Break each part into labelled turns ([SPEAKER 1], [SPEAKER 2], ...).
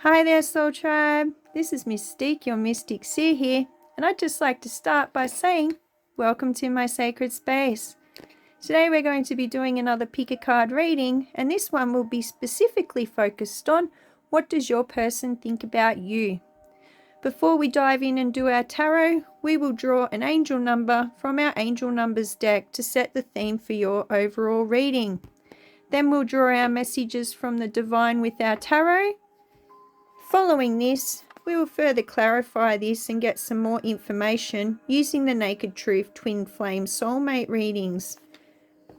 [SPEAKER 1] Hi there, Soul Tribe. This is Mystique, your Mystic Seer here, and I'd just like to start by saying, welcome to my sacred space. Today we're going to be doing another pick a card reading, and this one will be specifically focused on what does your person think about you. Before we dive in and do our tarot, we will draw an angel number from our angel numbers deck to set the theme for your overall reading. Then we'll draw our messages from the divine with our tarot. Following this, we will further clarify this and get some more information using the Naked Truth Twin Flame Soulmate readings.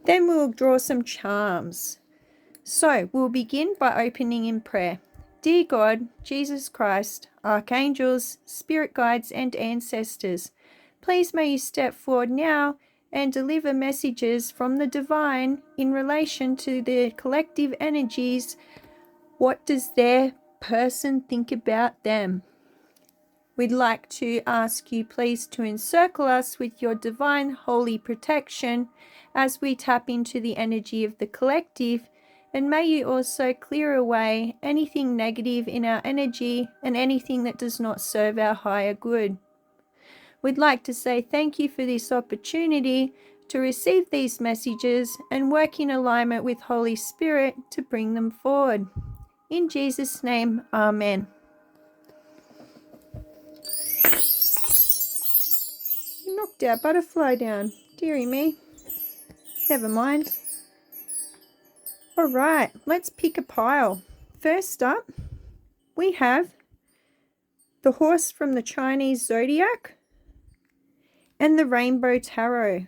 [SPEAKER 1] Then we'll draw some charms. So we'll begin by opening in prayer. Dear God, Jesus Christ, archangels, spirit guides and ancestors, please may you step forward now and deliver messages from the divine in relation to the collective energies. What does their person think about them? We'd like to ask you please to encircle us with your divine holy protection as we tap into the energy of the collective, and may you also clear away anything negative in our energy and anything that does not serve our higher good. We'd like to say thank you for this opportunity to receive these messages and work in alignment with Holy Spirit to bring them forward. In Jesus' name, Amen. You knocked our butterfly down. Dearie me. Never mind. Alright, let's pick a pile. First up, we have the horse from the Chinese zodiac and the rainbow tarot.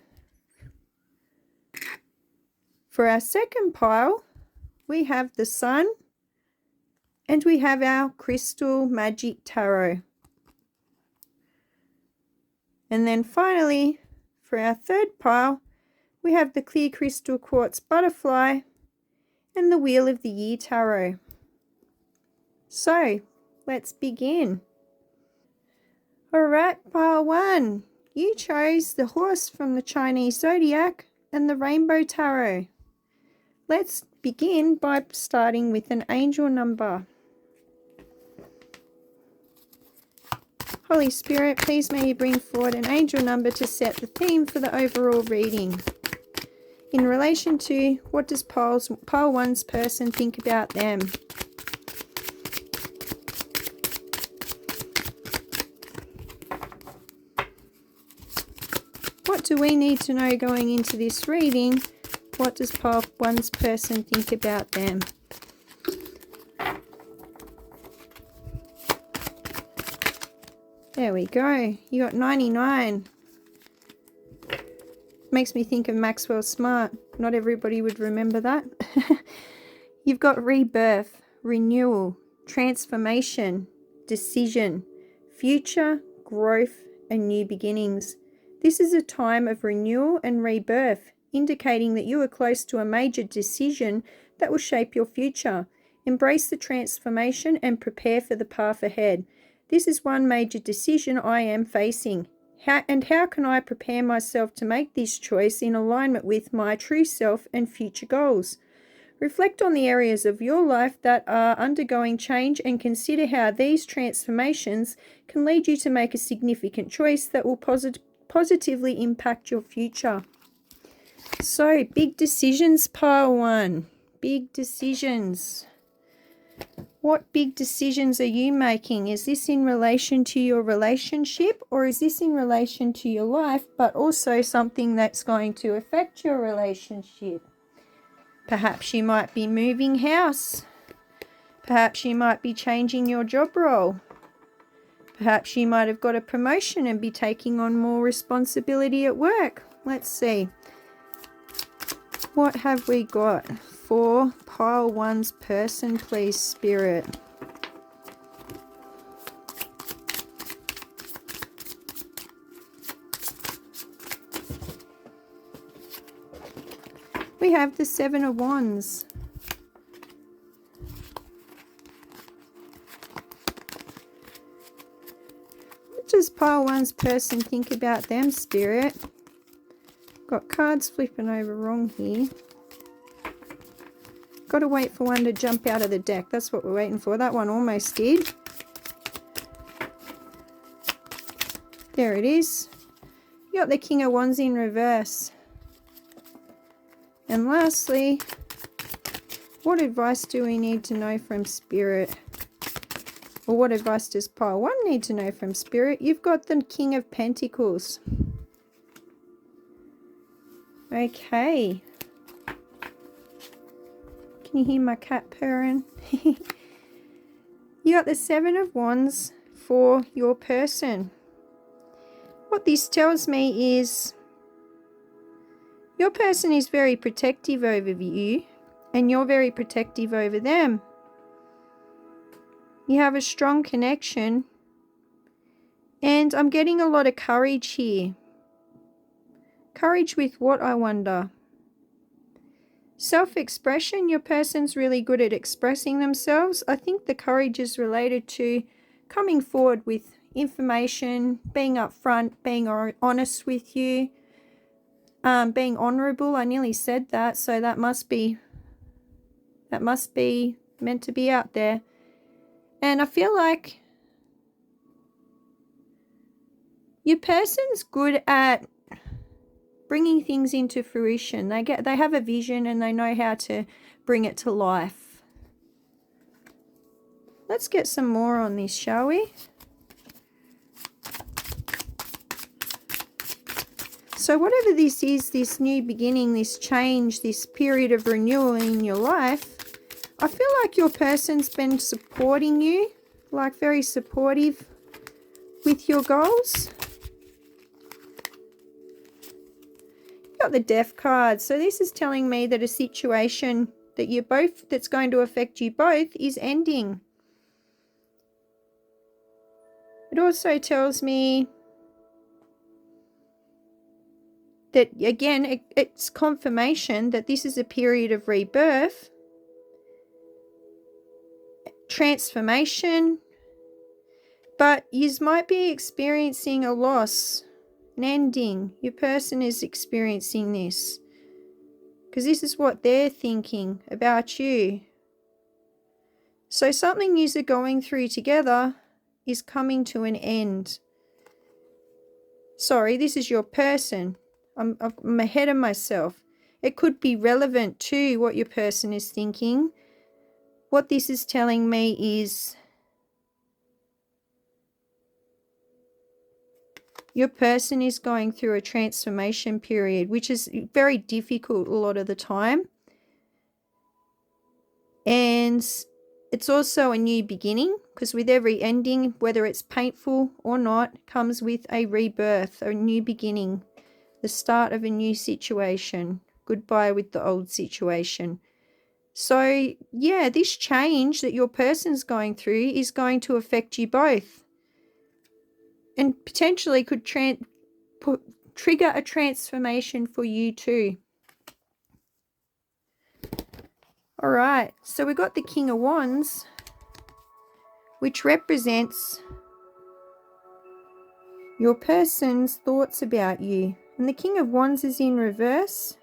[SPEAKER 1] For our second pile, we have the sun and we have our crystal magic tarot. And then finally, for our third pile, we have the clear crystal quartz butterfly and the wheel of the year tarot. So let's begin. Alright, pile one. You chose the horse from the Chinese zodiac and the rainbow tarot. Let's begin by starting with an angel number. Holy Spirit, please may you bring forward an angel number to set the theme for the overall reading. In relation to what does pile one's person think about them? What do we need to know going into this reading? What does pile one's person think about them? There we go. You got 99. Makes me think of Maxwell Smart. Not everybody would remember that. You've got rebirth, renewal, transformation, decision, future, growth, and new beginnings. This is a time of renewal and rebirth, indicating that you are close to a major decision that will shape your future. Embrace the transformation and prepare for the path ahead. This is one major decision I am facing. How can I prepare myself to make this choice in alignment with my true self and future goals? Reflect on the areas of your life that are undergoing change and consider how these transformations can lead you to make a significant choice that will positively impact your future. So, big decisions, pile one. Big decisions. What big decisions are you making? Is this in relation to your relationship, or is this in relation to your life, but also something that's going to affect your relationship? Perhaps you might be moving house. Perhaps you might be changing your job role. Perhaps you might have got a promotion and be taking on more responsibility at work. Let's see. What have we got for pile one's person, please, Spirit? We have the Seven of Wands. What does pile one's person think about them, Spirit? Got cards flipping over wrong here. Got to wait for one to jump out of the deck. That's what we're waiting for. That one almost did. There it is. You got the King of Wands in reverse. And lastly, what advice do we need to know from Spirit? Or what advice does pile 1 need to know from Spirit? You've got the King of Pentacles. Okay. Can you hear my cat purring? You got the 7 of Wands for your person. What this tells me is your person is very protective over you, and you're very protective over them. You have a strong connection, and I'm getting a lot of courage here. Courage with what, I wonder? Self-expression. Your person's really good at expressing themselves. I think the courage is related to coming forward with information, being upfront, being honest with you, being honorable. I nearly said that, so that must be meant to be out there. And I feel like your person's good at bringing things into fruition. They have a vision and they know how to bring it to life. Let's get some more on this, shall we? So whatever this is, this new beginning, this change, this period of renewal in your life, I feel like your person's been supporting you, like very supportive with your goals. You got the Death card. So this is telling me that a situation that that's going to affect you both is ending. It also tells me that, again, it's confirmation that this is a period of rebirth, transformation, but you might be experiencing a loss, an ending. Your person is experiencing this because this is what they're thinking about you. So something you're going through together is coming to an end. Sorry, this is your person. I'm ahead of myself. It could be relevant to what your person is thinking. What this is telling me is your person is going through a transformation period, which is very difficult a lot of the time. And it's also a new beginning, because with every ending, whether it's painful or not, comes with a rebirth, a new beginning, the start of a new situation, goodbye with the old situation. So yeah, this change that your person's going through is going to affect you both, and potentially could trigger a transformation for you too. All right, so we got the King of Wands, which represents your person's thoughts about you. And the King of Wands is in reverse.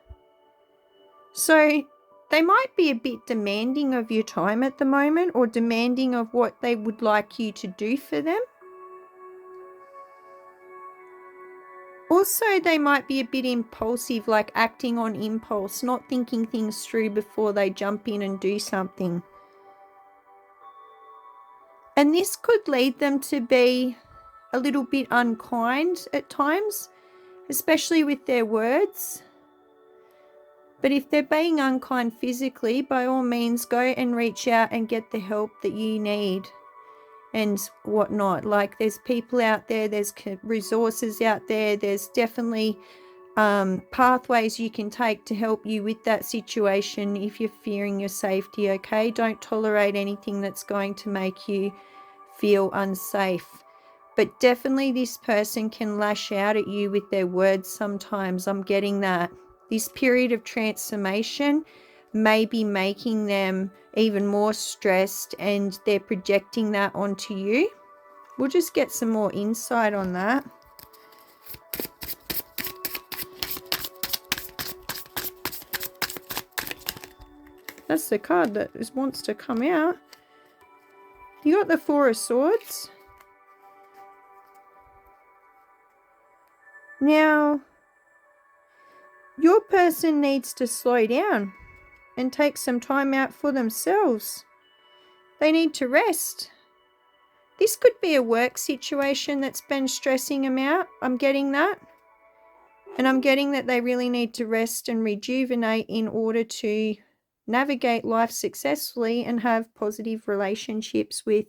[SPEAKER 1] So they might be a bit demanding of your time at the moment, or demanding of what they would like you to do for them. Also, they might be a bit impulsive, like acting on impulse, not thinking things through before they jump in and do something. And this could lead them to be a little bit unkind at times, especially with their words. But if they're being unkind physically, by all means, go and reach out and get the help that you need and whatnot. Like, there's people out there, there's resources out there, there's definitely pathways you can take to help you with that situation if you're fearing your safety, okay? Don't tolerate anything that's going to make you feel unsafe. But definitely this person can lash out at you with their words sometimes. I'm getting that. This period of transformation may be making them even more stressed, and they're projecting that onto you. We'll just get some more insight on that. That's the card that wants to come out. You got the Four of Swords. Now, your person needs to slow down and take some time out for themselves. They need to rest. This could be a work situation that's been stressing them out. I'm getting that. And I'm getting that they really need to rest and rejuvenate in order to navigate life successfully and have positive relationships with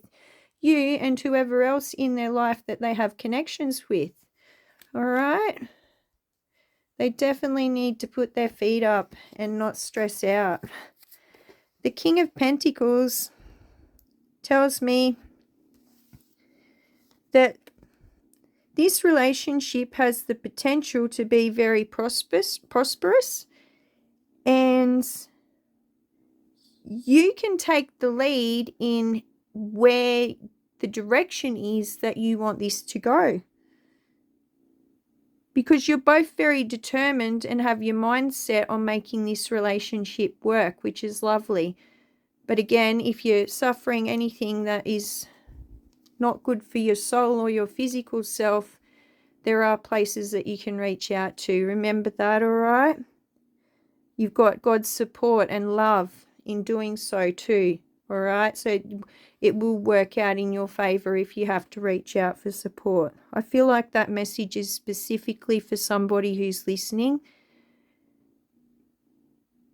[SPEAKER 1] you and whoever else in their life that they have connections with. All right? They definitely need to put their feet up and not stress out. The King of Pentacles tells me that this relationship has the potential to be very prosperous, and you can take the lead in where the direction is that you want this to go. Because you're both very determined and have your mind set on making this relationship work, which is lovely. But again, if you're suffering anything that is not good for your soul or your physical self, there are places that you can reach out to. Remember that, all right? You've got God's support and love in doing so too, all right? So it will work out in your favor if you have to reach out for support. I feel like that message is specifically for somebody who's listening.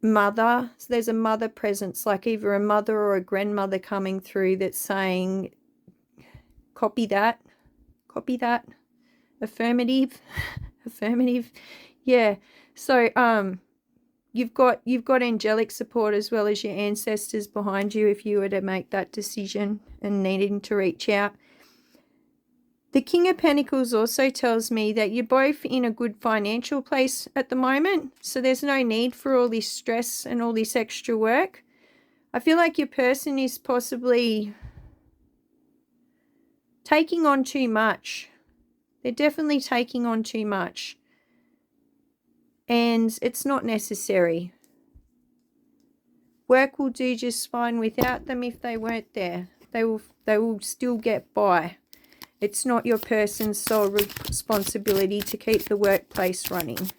[SPEAKER 1] Mother, so there's a mother presence, like either a mother or a grandmother coming through that's saying, copy that, affirmative, affirmative. Yeah. So you've got angelic support as well as your ancestors behind you if you were to make that decision and needing to reach out. The King of Pentacles also tells me that you're both in a good financial place at the moment, so there's no need for all this stress and all this extra work. I feel like your person is possibly taking on too much. They're definitely taking on too much. And it's not necessary. Work will do just fine without them if they weren't there. They will still get by. It's not your person's sole responsibility to keep the workplace running.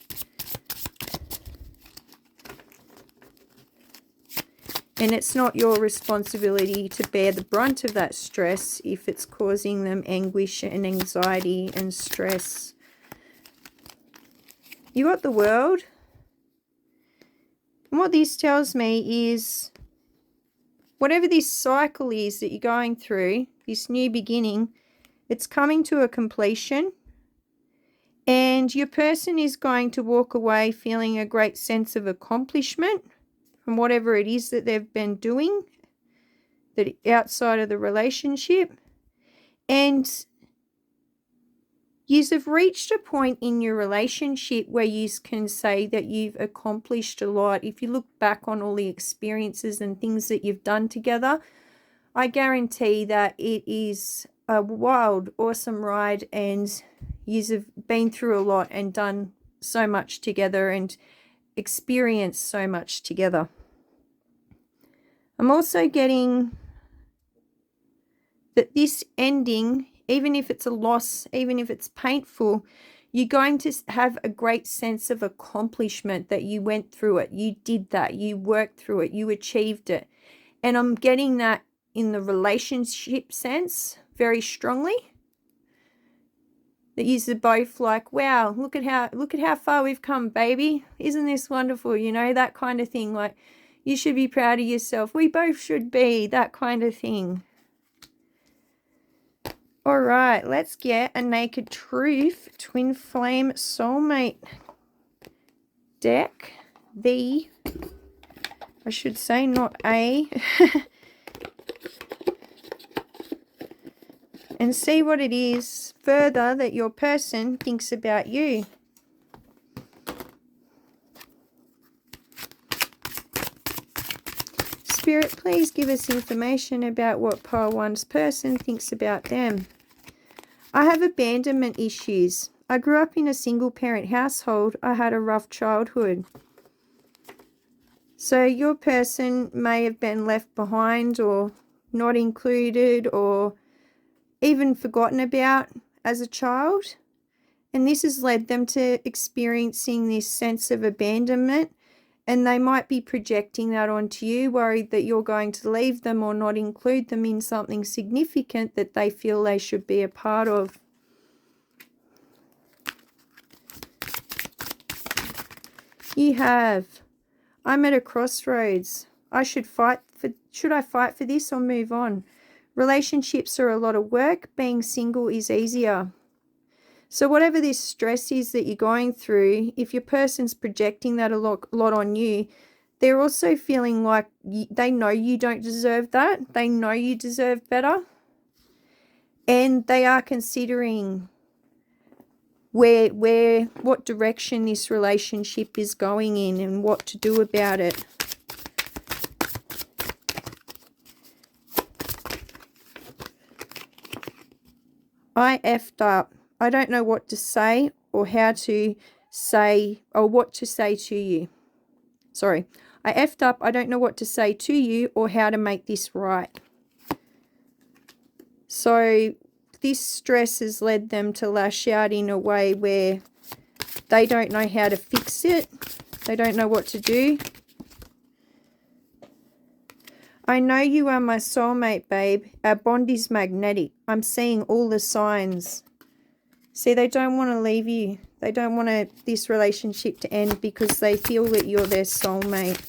[SPEAKER 1] And it's not your responsibility to bear the brunt of that stress if it's causing them anguish and anxiety and stress. You got the World. And what this tells me is whatever this cycle is that you're going through, this new beginning, it's coming to a completion. And your person is going to walk away feeling a great sense of accomplishment from whatever it is that they've been doing that outside of the relationship. And you've reached a point in your relationship where you can say that you've accomplished a lot. If you look back on all the experiences and things that you've done together, I guarantee that it is a wild, awesome ride, and you've been through a lot and done so much together and experienced so much together. I'm also getting that this ending, even if it's a loss, even if it's painful, you're going to have a great sense of accomplishment that you went through it. You did that. You worked through it. You achieved it. And I'm getting that in the relationship sense very strongly. That you're both like, wow, look at how far we've come, baby. Isn't this wonderful? You know, that kind of thing. Like, you should be proud of yourself. We both should be, that kind of thing. All right, let's get a Naked Truth Twin Flame Soulmate deck. I should say, not a. And see what it is further that your person thinks about you. Spirit, please give us information about what Pile 1's person thinks about them. I have abandonment issues. I grew up in a single parent household. I had a rough childhood. So your person may have been left behind or not included or even forgotten about as a child. And this has led them to experiencing this sense of abandonment. And they might be projecting that onto you, worried that you're going to leave them or not include them in something significant that they feel they should be a part of. You have, I'm at a crossroads. Should I fight for this or move on? Relationships are a lot of work. Being single is easier. So whatever this stress is that you're going through, if your person's projecting that a lot on you, they're also feeling like they know you don't deserve that. They know you deserve better. And they are considering what direction this relationship is going in and what to do about it. I effed up. I don't know what to say or how to say or what to say to you. Sorry. I effed up. I don't know what to say to you or how to make this right. So this stress has led them to lash out in a way where they don't know how to fix it. They don't know what to do. I know you are my soulmate, babe. Our bond is magnetic. I'm seeing all the signs. See, they don't want to leave you. They don't want this relationship to end because they feel that you're their soulmate.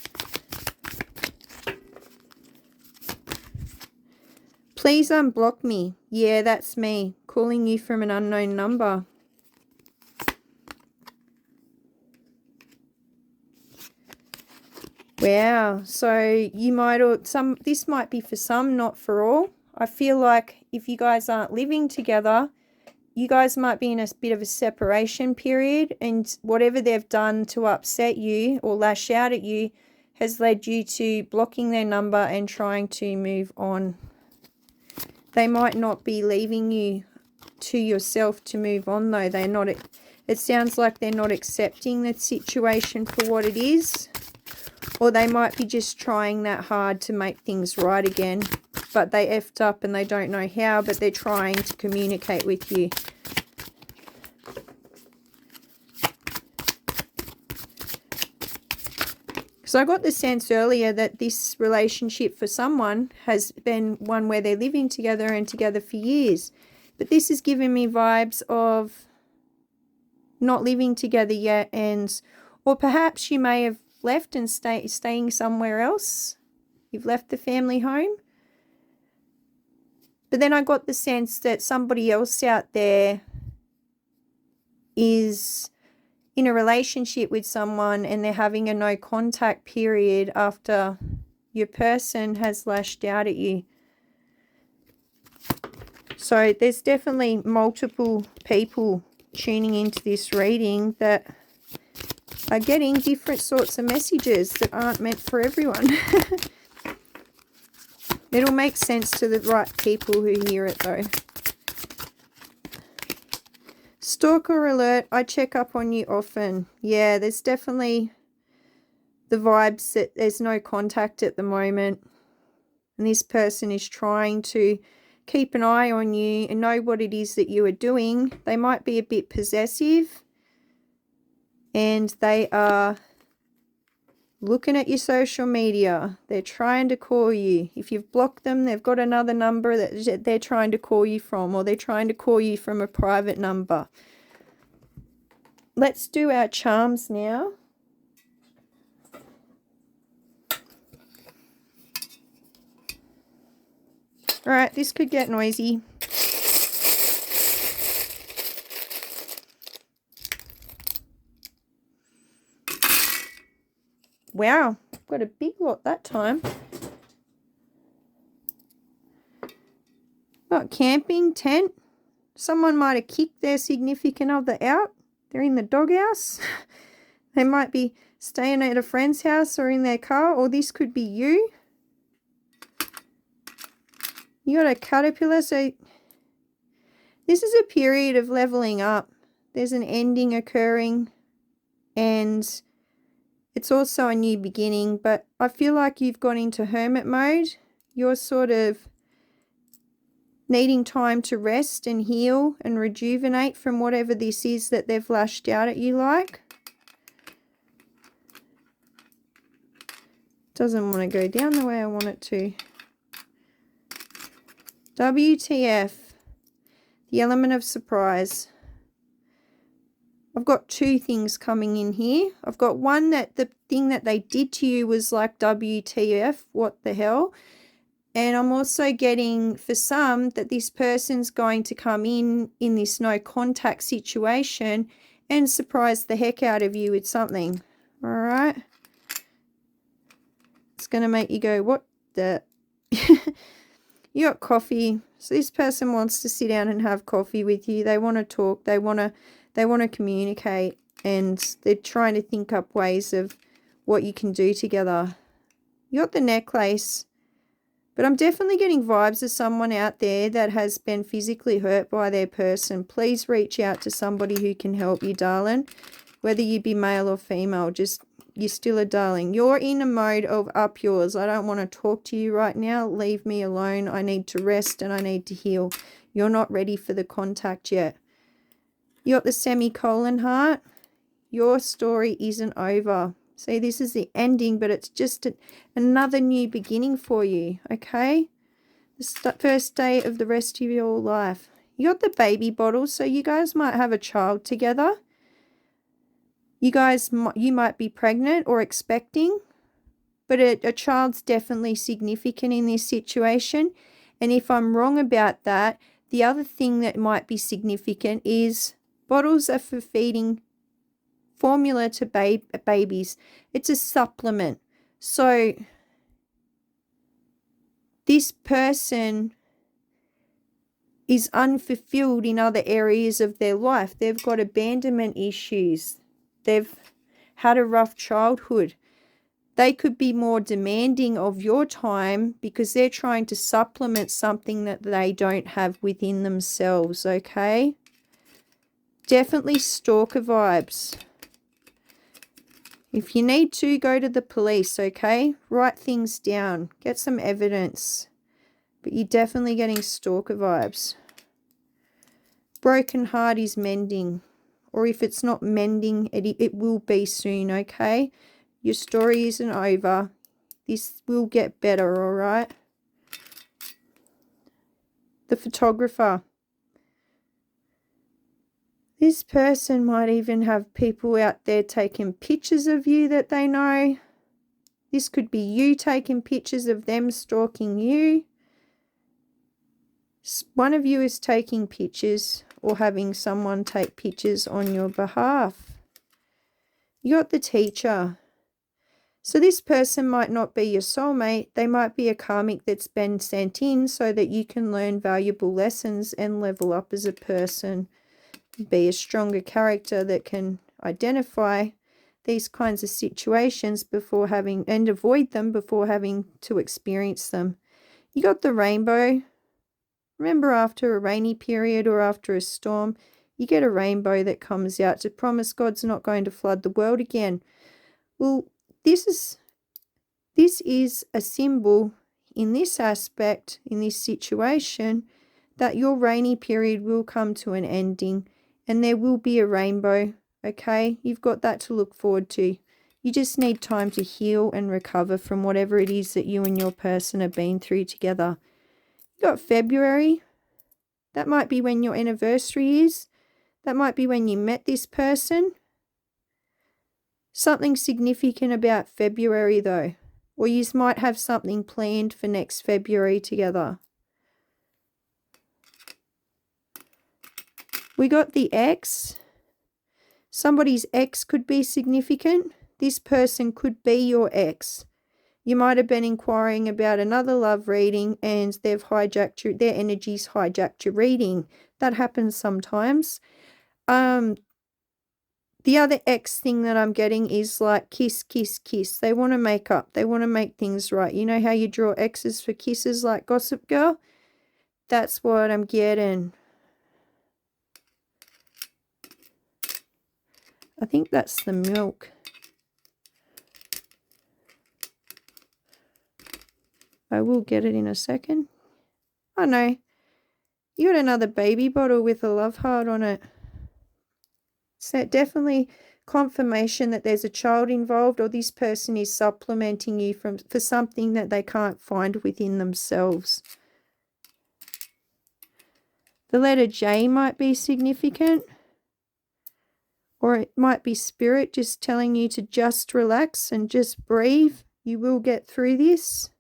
[SPEAKER 1] Please unblock me. Yeah, that's me. Calling you from an unknown number. Wow. So you might, this might be for some, not for all. I feel like if you guys aren't living together, you guys might be in a bit of a separation period, and whatever they've done to upset you or lash out at you has led you to blocking their number and trying to move on. They might not be leaving you to yourself to move on, though. They're not. It sounds like they're not accepting the situation for what it is, or they might be just trying that hard to make things right again. But they effed up and they don't know how, but they're trying to communicate with you. So I got the sense earlier that this relationship for someone has been one where they're living together and together for years. But this is giving me vibes of not living together yet, or perhaps you may have left and staying somewhere else. You've left the family home. But then I got the sense that somebody else out there is in a relationship with someone and they're having a no contact period after your person has lashed out at you. So there's definitely multiple people tuning into this reading that are getting different sorts of messages that aren't meant for everyone. It'll make sense to the right people who hear it, though. Stalker alert, I check up on you often. Yeah, there's definitely the vibes that there's no contact at the moment. And this person is trying to keep an eye on you and know what it is that you are doing. They might be a bit possessive. And they are looking at your social media. They're trying to call you. If you've blocked them, they've got another number that they're trying to call you from, or they're trying to call you from a private number. Let's do our charms now. All right, this could get noisy. Wow, got a big lot that time. Got camping, tent. Someone might have kicked their significant other out. They're in the doghouse. They might be staying at a friend's house or in their car, or this could be you. You got a caterpillar, so this is a period of leveling up. There's an ending occurring, and It's also a new beginning, but I feel like you've gone into hermit mode. You're sort of needing time to rest and heal and rejuvenate from whatever this is that they've lashed out at you like. Doesn't want to go down the way I want it to. WTF. The element of surprise. I've got two things coming in here. I've got one that the thing that they did to you was like WTF, what the hell? And I'm also getting for some that this person's going to come in this no contact situation and surprise the heck out of you with something. All right. It's going to make you go, what the? You got coffee. So this person wants to sit down and have coffee with you. They want to talk. They want to communicate, and they're trying to think up ways of what you can do together. You got the necklace. But I'm definitely getting vibes of someone out there that has been physically hurt by their person. Please reach out to somebody who can help you, darling. Whether you be male or female, just you're still a darling. You're in a mode of up yours. I don't want to talk to you right now. Leave me alone. I need to rest and I need to heal. You're not ready for the contact yet. You got the semicolon heart. Your story isn't over. See, this is the ending, but it's just another new beginning for you, okay? The first day of the rest of your life. You got the baby bottle, so you guys might have a child together. You might be pregnant or expecting, but a child's definitely significant in this situation. And if I'm wrong about that, the other thing that might be significant is bottles are for feeding formula to babies. It's a supplement. So this person is unfulfilled in other areas of their life. They've got abandonment issues. They've had a rough childhood. They could be more demanding of your time because they're trying to supplement something that they don't have within themselves, okay? Definitely stalker vibes. If you need to, go to the police, okay? Write things down. Get some evidence. But you're definitely getting stalker vibes. Broken heart is mending. Or if it's not mending, it will be soon, okay? Your story isn't over. This will get better, all right? The photographer. This person might even have people out there taking pictures of you that they know. This could be you taking pictures of them stalking you. One of you is taking pictures or having someone take pictures on your behalf. You got the teacher. So this person might not be your soulmate. They might be a karmic that's been sent in so that you can learn valuable lessons and level up as a person. Be a stronger character that can identify these kinds of situations before having and avoid them before having to experience them. You got the rainbow. Remember, after a rainy period or after a storm, you get a rainbow that comes out to promise God's not going to flood the world again. Well, this is a symbol in this aspect, in this situation, that your rainy period will come to an ending. And there will be a rainbow, okay? You've got that to look forward to. You just need time to heal and recover from whatever it is that you and your person have been through together. You got February. That might be when your anniversary is. That might be when you met this person. Something significant about February though. Or you might have something planned for next February together. We got the ex. Somebody's ex could be significant. This person could be your ex. You might have been inquiring about another love reading and they've hijacked their energies hijacked your reading. That happens sometimes. The other ex thing that I'm getting is like kiss, kiss, kiss. They want to make up. They want to make things right. You know how you draw X's for kisses like Gossip Girl? That's what I'm getting. I think that's the milk. I will get it in a second. Oh no, you got another baby bottle with a love heart on it. So definitely confirmation that there's a child involved, or this person is supplementing you for something that they can't find within themselves. The letter J might be significant, or it might be spirit just telling you to just relax and just breathe. You will get through this.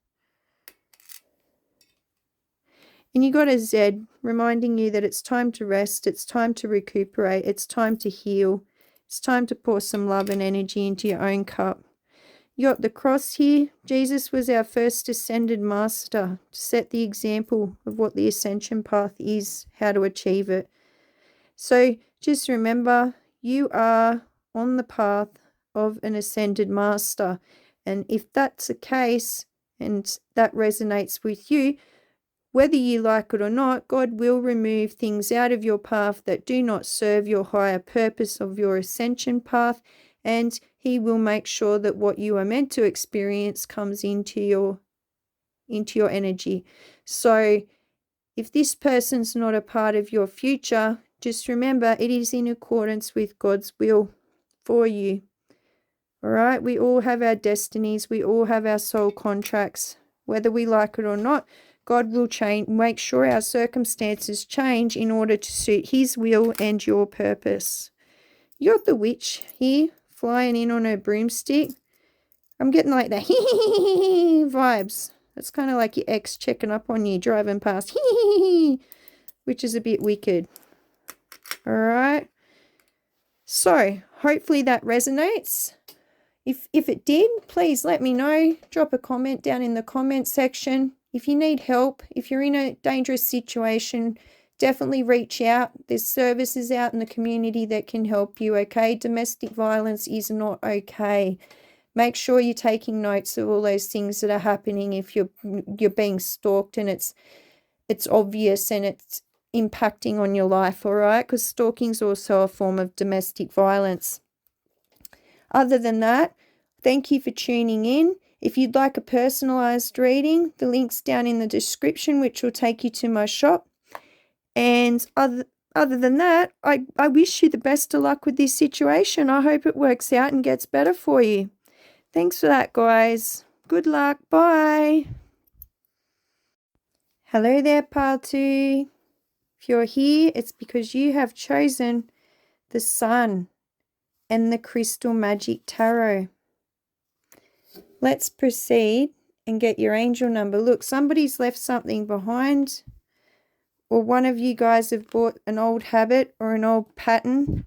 [SPEAKER 1] And you got a Z reminding you that it's time to rest, it's time to recuperate, it's time to heal, it's time to pour some love and energy into your own cup. You got the cross here. Jesus was our first ascended master to set the example of what the ascension path is, how to achieve it. So just remember, you are on the path of an ascended master. And if that's the case and that resonates with you, whether you like it or not, God will remove things out of your path that do not serve your higher purpose of your ascension path, and He will make sure that what you are meant to experience comes into your energy. So if this person's not a part of your future, just remember it is in accordance with God's will for you. All right, we all have our destinies, we all have our soul contracts. Whether we like it or not, God will make sure our circumstances change in order to suit His will and your purpose. You got the witch here flying in on her broomstick. I'm getting like the vibes. That's kind of like your ex checking up on you, driving past, which is a bit wicked. All right. So hopefully that resonates. If it did, please let me know. Drop a comment down in the comment section. If you need help, if you're in a dangerous situation, definitely reach out. There's services out in the community that can help you, okay? Domestic violence is not okay. Make sure you're taking notes of all those things that are happening if you're being stalked and it's obvious and it's impacting on your life, all right? Because stalking is also a form of domestic violence. Other than that, thank you for tuning in. If you'd like a personalised reading, the link's down in the description, which will take you to my shop. And other than that, I wish you the best of luck with this situation. I hope it works out and gets better for you. Thanks for that, guys. Good luck. Bye. Hello there, Patu. If you're here, it's because you have chosen the Sun and the Crystal Magic Tarot. Let's proceed and get your angel number. Look, somebody's left something behind, or one of you guys have brought an old habit or an old pattern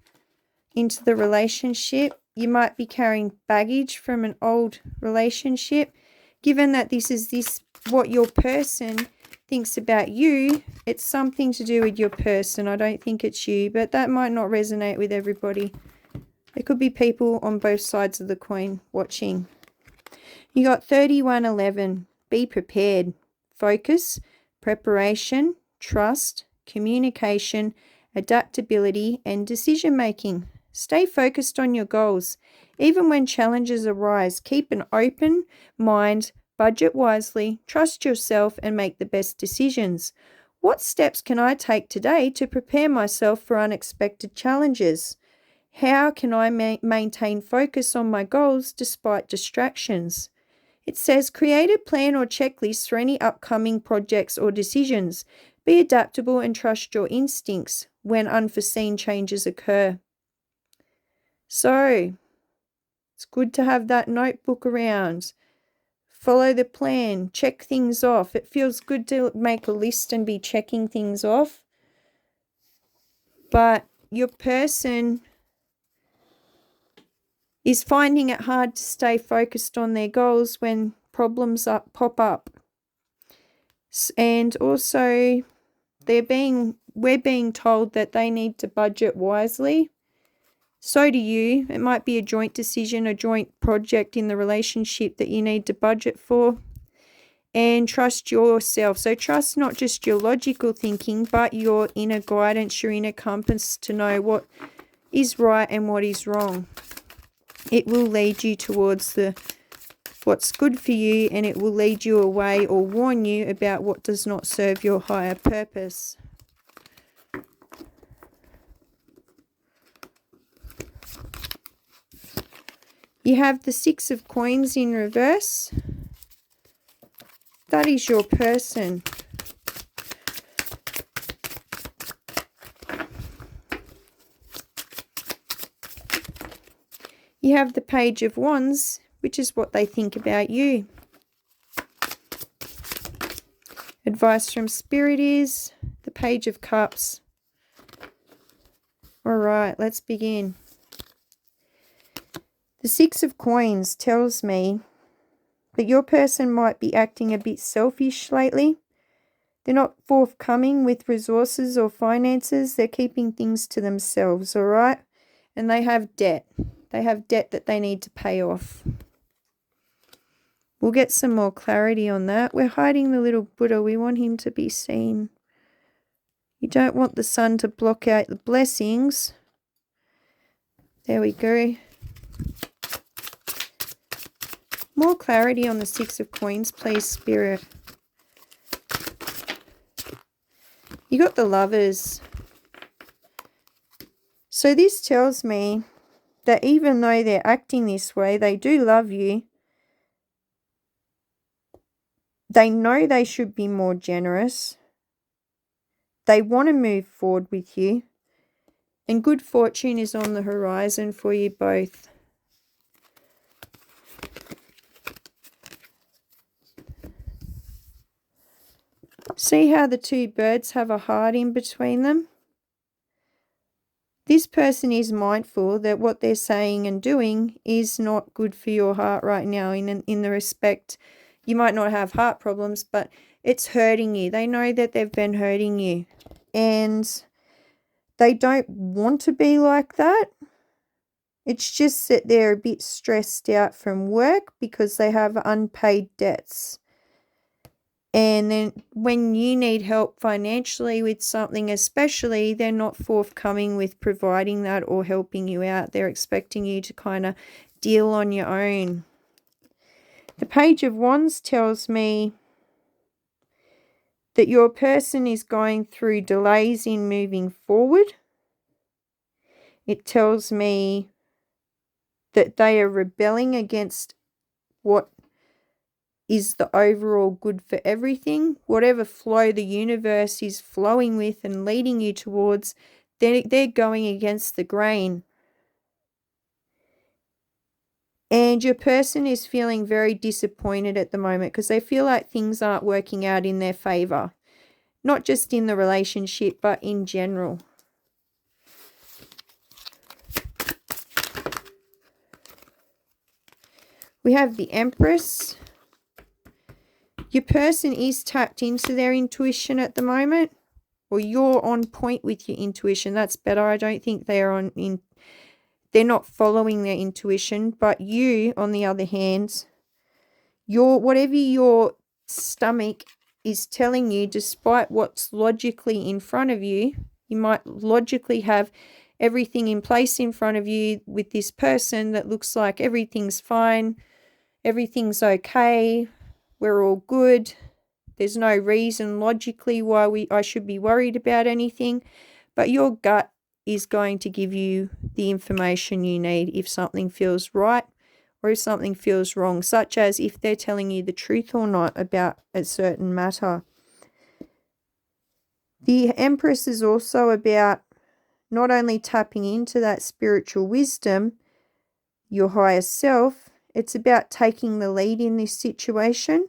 [SPEAKER 1] into the relationship. You might be carrying baggage from an old relationship. Given that this is what your person thinks about you, it's something to do with your person. I don't think it's you, but that might not resonate with everybody. There could be people on both sides of the coin watching. You got 3111. Be prepared. Focus, preparation, trust, communication, adaptability, and decision making. Stay focused on your goals. Even when challenges arise, keep an open mind, budget wisely, trust yourself, and make the best decisions. What steps can I take today to prepare myself for unexpected challenges? How can I maintain focus on my goals despite distractions? It says, create a plan or checklist for any upcoming projects or decisions. Be adaptable and trust your instincts when unforeseen changes occur. So, it's good to have that notebook around. Follow the plan. Check things off. It feels good to make a list and be checking things off. But your person is finding it hard to stay focused on their goals when problems pop up. And also, we're being told that they need to budget wisely. So do you. It might be a joint decision, a joint project in the relationship that you need to budget for. And trust yourself. So trust not just your logical thinking, but your inner guidance, your inner compass to know what is right and what is wrong. It will lead you towards the what's good for you, and it will lead you away or warn you about what does not serve your higher purpose. You have the Six of Coins in reverse. That is your person. You have the Page of Wands, which is what they think about you. Advice from Spirit is the Page of Cups. All right, let's begin. The Six of Coins tells me that your person might be acting a bit selfish lately. They're not forthcoming with resources or finances. They're keeping things to themselves, all right? And they have debt. They have debt that they need to pay off. We'll get some more clarity on that. We're hiding the little Buddha. We want him to be seen. You don't want the sun to block out the blessings. There we go. More clarity on the Six of Coins, please, Spirit. You got the Lovers. So this tells me that even though they're acting this way, they do love you. They know they should be more generous. They want to move forward with you. And good fortune is on the horizon for you both. See how the two birds have a heart in between them? This person is mindful that what they're saying and doing is not good for your heart right now in the respect, you might not have heart problems, but it's hurting you. They know that they've been hurting you. And they don't want to be like that. It's just that they're a bit stressed out from work because they have unpaid debts. And then when you need help financially with something especially, they're not forthcoming with providing that or helping you out. They're expecting you to kind of deal on your own. The Page of Wands tells me that your person is going through delays in moving forward. It tells me that they are rebelling against what is the overall good for everything. Whatever flow the universe is flowing with and leading you towards, they're going against the grain. And your person is feeling very disappointed at the moment because they feel like things aren't working out in their favor. Not just in the relationship, but in general. We have the Empress. Your person is tapped into their intuition at the moment, or you're on point with your intuition. That's better. I don't think they're not following their intuition, but you, on the other hand, whatever your stomach is telling you, despite what's logically in front of you, you might logically have everything in place in front of you with this person that looks like everything's fine, everything's okay, we're all good. There's no reason logically why I should be worried about anything, but your gut is going to give you the information you need if something feels right or if something feels wrong, such as if they're telling you the truth or not about a certain matter. The Empress is also about not only tapping into that spiritual wisdom, your higher self, it's about taking the lead in this situation,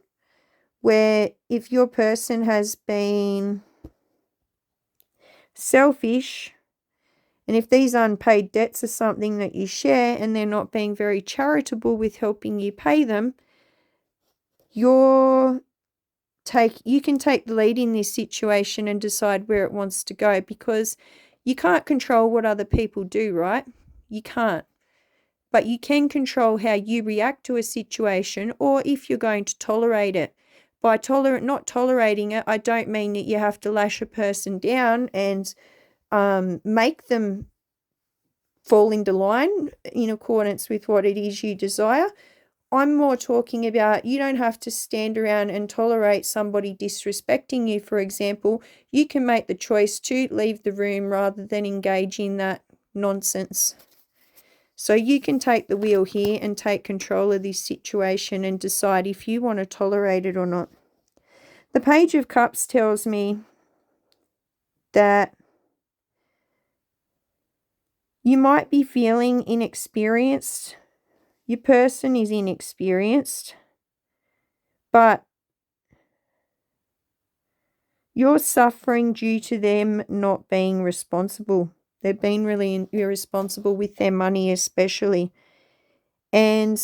[SPEAKER 1] where if your person has been selfish, and if these unpaid debts are something that you share and they're not being very charitable with helping you pay them, you can take the lead in this situation and decide where it wants to go, because you can't control what other people do, right? You can't. But you can control how you react to a situation, or if you're going to tolerate it. By not tolerating it, I don't mean that you have to lash a person down and make them fall into line in accordance with what it is you desire. I'm more talking about you don't have to stand around and tolerate somebody disrespecting you, for example. You can make the choice to leave the room rather than engage in that nonsense. So you can take the wheel here and take control of this situation and decide if you want to tolerate it or not. The Page of Cups tells me that you might be feeling inexperienced. Your person is inexperienced, but you're suffering due to them not being responsible. They've been really irresponsible with their money especially. And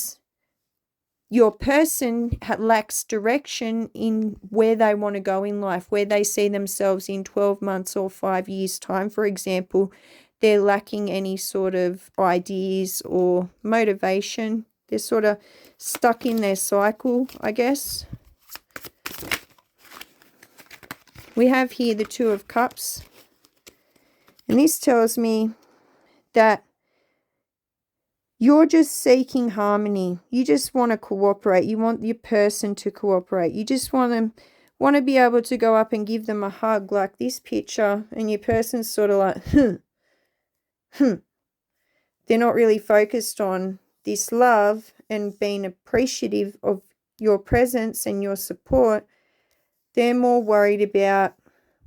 [SPEAKER 1] your person lacks direction in where they want to go in life, where they see themselves in 12 months or 5 years' time, for example. They're lacking any sort of ideas or motivation. They're sort of stuck in their cycle, I guess. We have here the Two of Cups. And this tells me that you're just seeking harmony. You just want to cooperate. You want your person to cooperate. You just want to be able to go up and give them a hug like this picture. And your person's sort of like, They're not really focused on this love and being appreciative of your presence and your support. They're more worried about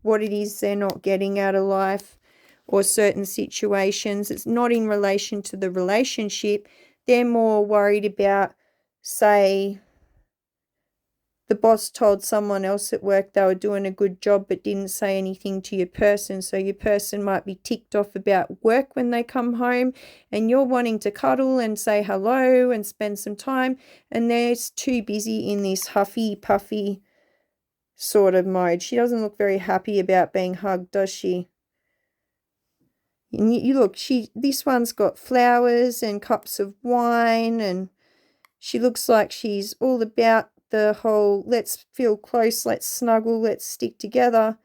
[SPEAKER 1] what it is they're not getting out of life or certain situations. It's not in relation to the relationship. They're more worried about, say, the boss told someone else at work they were doing a good job but didn't say anything to your person. So your person might be ticked off about work when they come home and you're wanting to cuddle and say hello and spend some time, and they're too busy in this huffy puffy sort of mode. She doesn't look very happy about being hugged, does she? And you look, this one's got flowers and cups of wine, and she looks like she's all about the whole let's feel close, let's snuggle, let's stick together.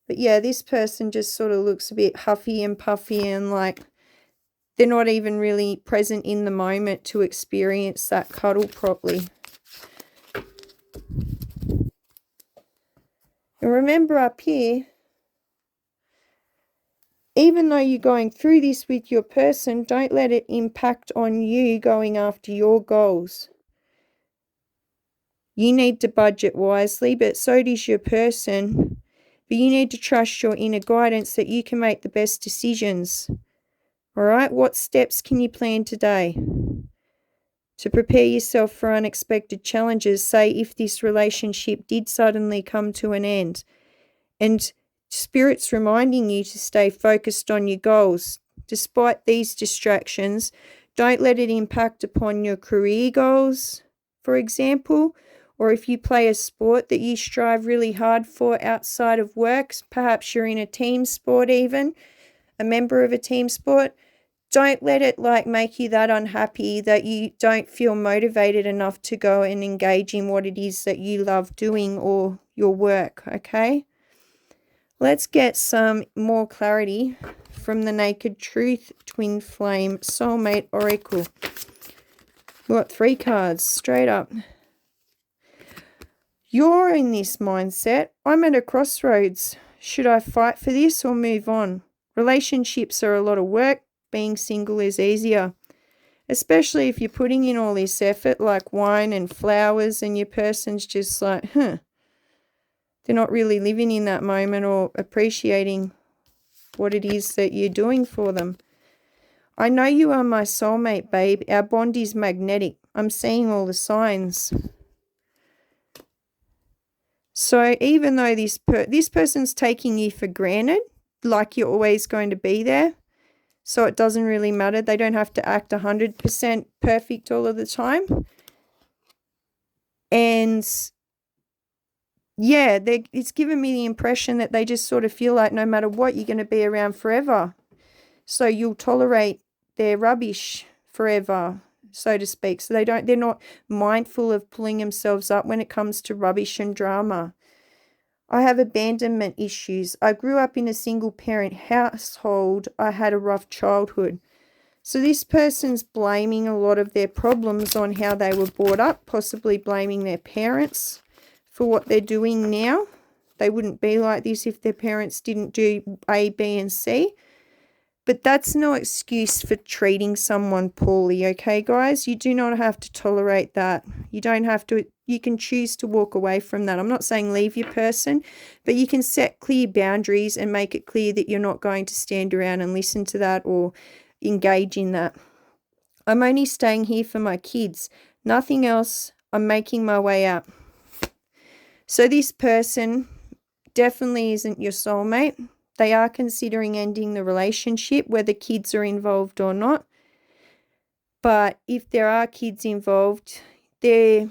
[SPEAKER 1] But yeah, this person just sort of looks a bit huffy and puffy and like they're not even really present in the moment to experience that cuddle properly. And remember up here, even though you're going through this with your person, don't let it impact on you going after your goals. You need to budget wisely, but so does your person. But you need to trust your inner guidance that you can make the best decisions. All right, what steps can you plan today to prepare yourself for unexpected challenges? Say if this relationship did suddenly come to an end, and Spirit's reminding you to stay focused on your goals. Despite these distractions, don't let it impact upon your career goals, for example, or if you play a sport that you strive really hard for outside of work, perhaps you're in a team sport even, a member of a team sport, don't let it make you that unhappy that you don't feel motivated enough to go and engage in what it is that you love doing or your work, okay? Let's get some more clarity from the Naked Truth Twin Flame Soulmate Oracle. We've got 3 cards straight up. You're in this mindset. I'm at a crossroads. Should I fight for this or move on? Relationships are a lot of work. Being single is easier. Especially if you're putting in all this effort like wine and flowers and your person's just like, they're not really living in that moment or appreciating what it is that you're doing for them. I know you are my soulmate, babe. Our bond is magnetic. I'm seeing all the signs. So even though this person's taking you for granted, like you're always going to be there, so it doesn't really matter. They don't have to act 100% perfect all of the time. And yeah, it's given me the impression that they just sort of feel like no matter what, you're going to be around forever. So you'll tolerate their rubbish forever, so to speak. So they're not mindful of pulling themselves up when it comes to rubbish and drama. I have abandonment issues. I grew up in a single parent household. I had a rough childhood. So this person's blaming a lot of their problems on how they were brought up, possibly blaming their parents for what they're doing now. They wouldn't be like this if their parents didn't do A, B, and C. But that's no excuse for treating someone poorly, okay, guys? You do not have to tolerate that. You don't have to. You can choose to walk away from that. I'm not saying leave your person, but you can set clear boundaries and make it clear that you're not going to stand around and listen to that or engage in that. I'm only staying here for my kids. Nothing else. I'm making my way out. So this person definitely isn't your soulmate. They are considering ending the relationship, whether kids are involved or not. But if there are kids involved, a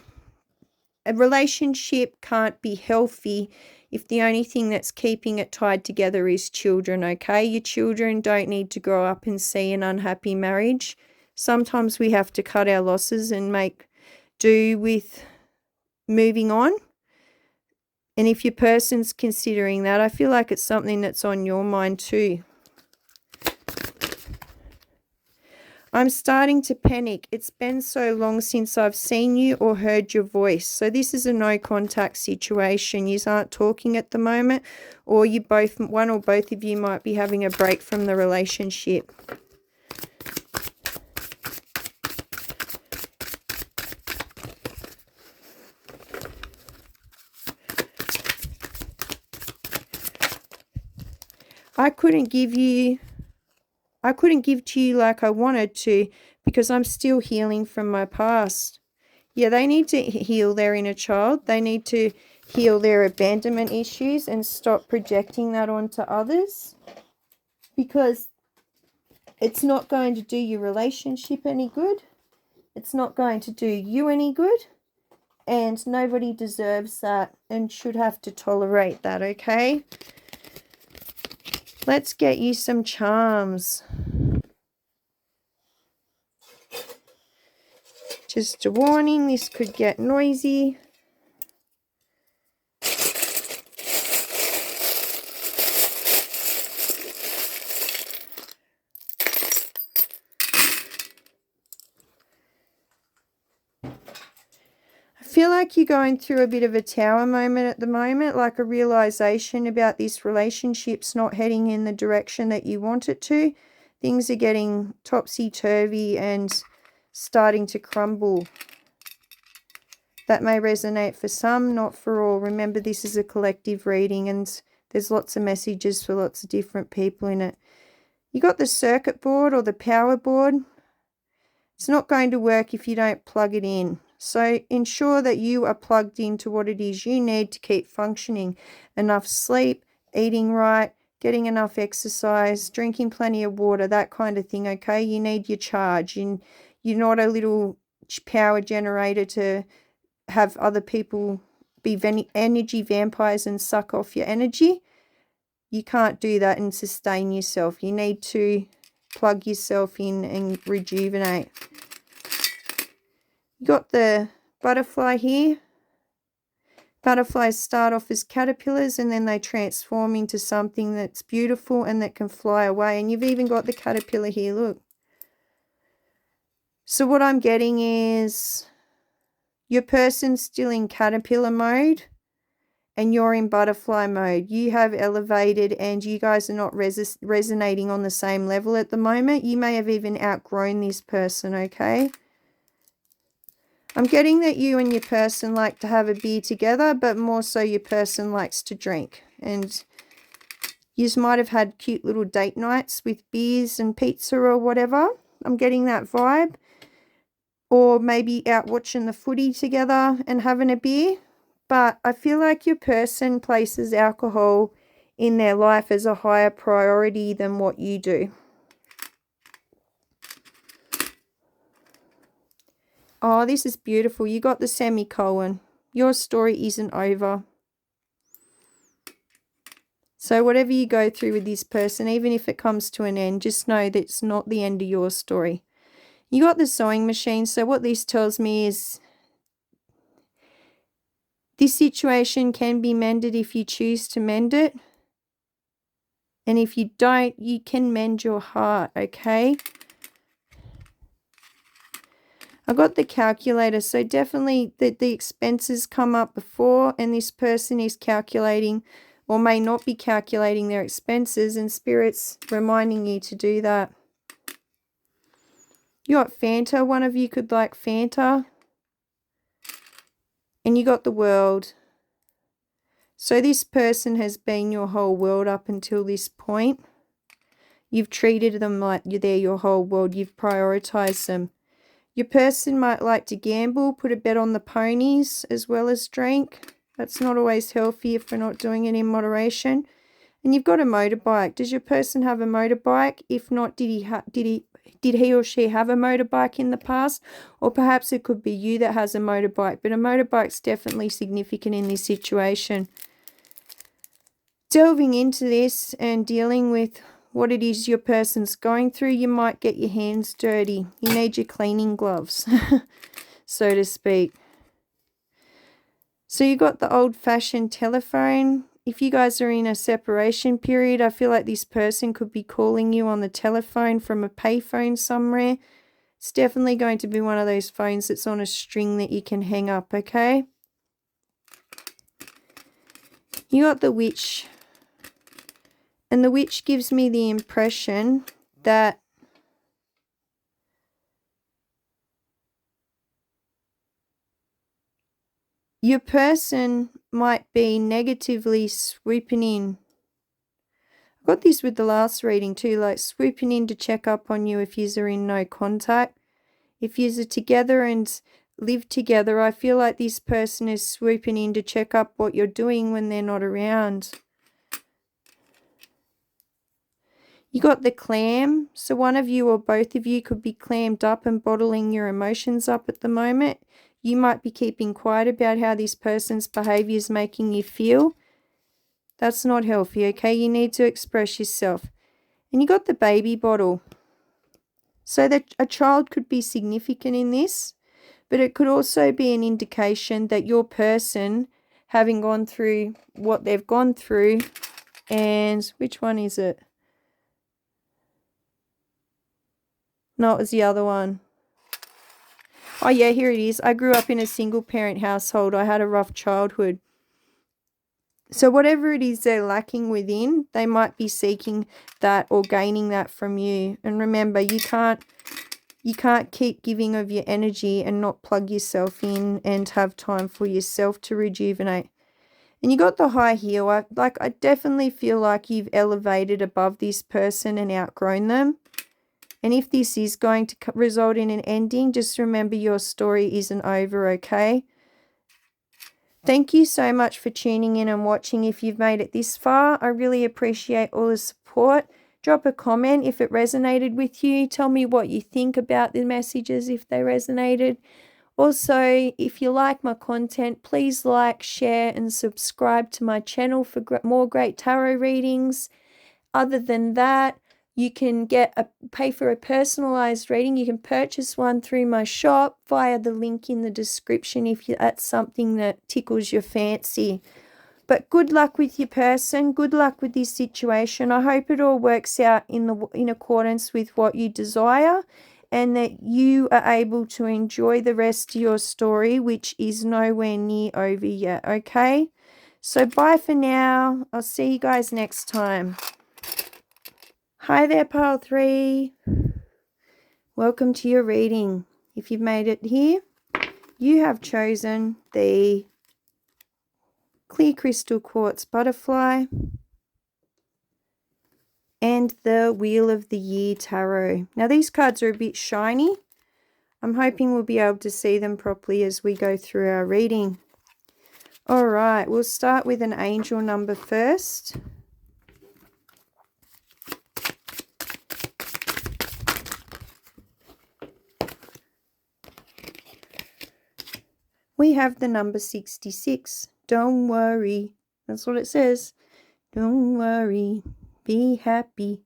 [SPEAKER 1] relationship can't be healthy if the only thing that's keeping it tied together is children, okay? Your children don't need to grow up and see an unhappy marriage. Sometimes we have to cut our losses and make do with moving on. And if your person's considering that, I feel like it's something that's on your mind too. I'm starting to panic. It's been so long since I've seen you or heard your voice. So this is a no contact situation. You aren't talking at the moment, or you both, one or both of you might be having a break from the relationship. I couldn't give to you like I wanted to because I'm still healing from my past. Yeah, they need to heal their inner child. They need to heal their abandonment issues and stop projecting that onto others, because it's not going to do your relationship any good. It's not going to do you any good. And nobody deserves that and should have to tolerate that, okay? Let's get you some charms. Just a warning, this could get noisy. I feel like you're going through a bit of a tower moment at the moment, like a realization about this relationship's not heading in the direction that you want it to. Things are getting topsy-turvy and starting to crumble. That may resonate for some, not for all. Remember, this is a collective reading and there's lots of messages for lots of different people in it. You got the circuit board or the power board. It's not going to work if you don't plug it in. So ensure that you are plugged into what it is you need to keep functioning. Enough sleep, eating right, getting enough exercise, drinking plenty of water, that kind of thing, okay? You need your charge. You're not a little power generator to have other people be energy vampires and suck off your energy. You can't do that and sustain yourself. You need to plug yourself in and rejuvenate. You got the butterfly here. Butterflies start off as caterpillars and then they transform into something that's beautiful and that can fly away. And you've even got the caterpillar here, look. So what I'm getting is your person's still in caterpillar mode and you're in butterfly mode. You have elevated and you guys are not resonating on the same level at the moment. You may have even outgrown this person, okay? I'm getting that you and your person like to have a beer together, but more so your person likes to drink. And you might have had cute little date nights with beers and pizza or whatever. I'm getting that vibe. Or maybe out watching the footy together and having a beer. But I feel like your person places alcohol in their life as a higher priority than what you do. Oh, this is beautiful. You got the semicolon. Your story isn't over. So whatever you go through with this person, even if it comes to an end, just know that it's not the end of your story. You got the sewing machine. So what this tells me is this situation can be mended if you choose to mend it. And if you don't, you can mend your heart, okay? I got the calculator, so definitely the expenses come up before, and this person is calculating or may not be calculating their expenses, and Spirit's reminding you to do that. You got Fanta. One of you could like Fanta. And you got the world. So this person has been your whole world up until this point. You've treated them like they're your whole world. You've prioritized them. Your person might like to gamble, put a bet on the ponies as well as drink. That's not always healthy if we're not doing it in moderation. And you've got a motorbike. Does your person have a motorbike? If not, did he or she have a motorbike in the past? Or perhaps it could be you that has a motorbike. But a motorbike's definitely significant in this situation. Delving into this and dealing with what it is your person's going through, you might get your hands dirty. You need your cleaning gloves, so to speak. So you got the old-fashioned telephone. If you guys are in a separation period, I feel like this person could be calling you on the telephone from a payphone somewhere. It's definitely going to be one of those phones that's on a string that you can hang up, okay? You got the witch. And the witch gives me the impression that your person might be negatively swooping in. I got this with the last reading too, like swooping in to check up on you if yous are in no contact. If yous are together and live together, I feel like this person is swooping in to check up what you're doing when they're not around. You got the clam, so one of you or both of you could be clammed up and bottling your emotions up at the moment. You might be keeping quiet about how this person's behaviour is making you feel. That's not healthy, okay? You need to express yourself. And you got the baby bottle. So that a child could be significant in this, but it could also be an indication that your person, having gone through what they've gone through, and which one is it? No, it was the other one. Oh yeah, here it is. I grew up in a single parent household. I had a rough childhood. So whatever it is they're lacking within, they might be seeking that or gaining that from you. And remember, you can't keep giving of your energy and not plug yourself in and have time for yourself to rejuvenate. And you got the high heel. I definitely feel like you've elevated above this person and outgrown them. And if this is going to result in an ending, just remember your story isn't over, okay? Thank you so much for tuning in and watching. If you've made it this far, I really appreciate all the support. Drop a comment if it resonated with you. Tell me what you think about the messages if they resonated. Also, if you like my content, please like, share, and subscribe to my channel for more great tarot readings. Other than that, you can pay for a personalized reading. You can purchase one through my shop via the link in the description if that's something that tickles your fancy. But good luck with your person. Good luck with this situation. I hope it all works out in accordance with what you desire, and that you are able to enjoy the rest of your story, which is nowhere near over yet, okay? So bye for now. I'll see you guys next time. Hi there, Pile 3. Welcome to your reading. If you've made it here, you have chosen the Clear Crystal Quartz Butterfly and the Wheel of the Year Tarot. Now, these cards are a bit shiny. I'm hoping we'll be able to see them properly as we go through our reading. All right, we'll start with an angel number first. We have the number 66. Don't worry. That's what it says. Don't worry. Be happy.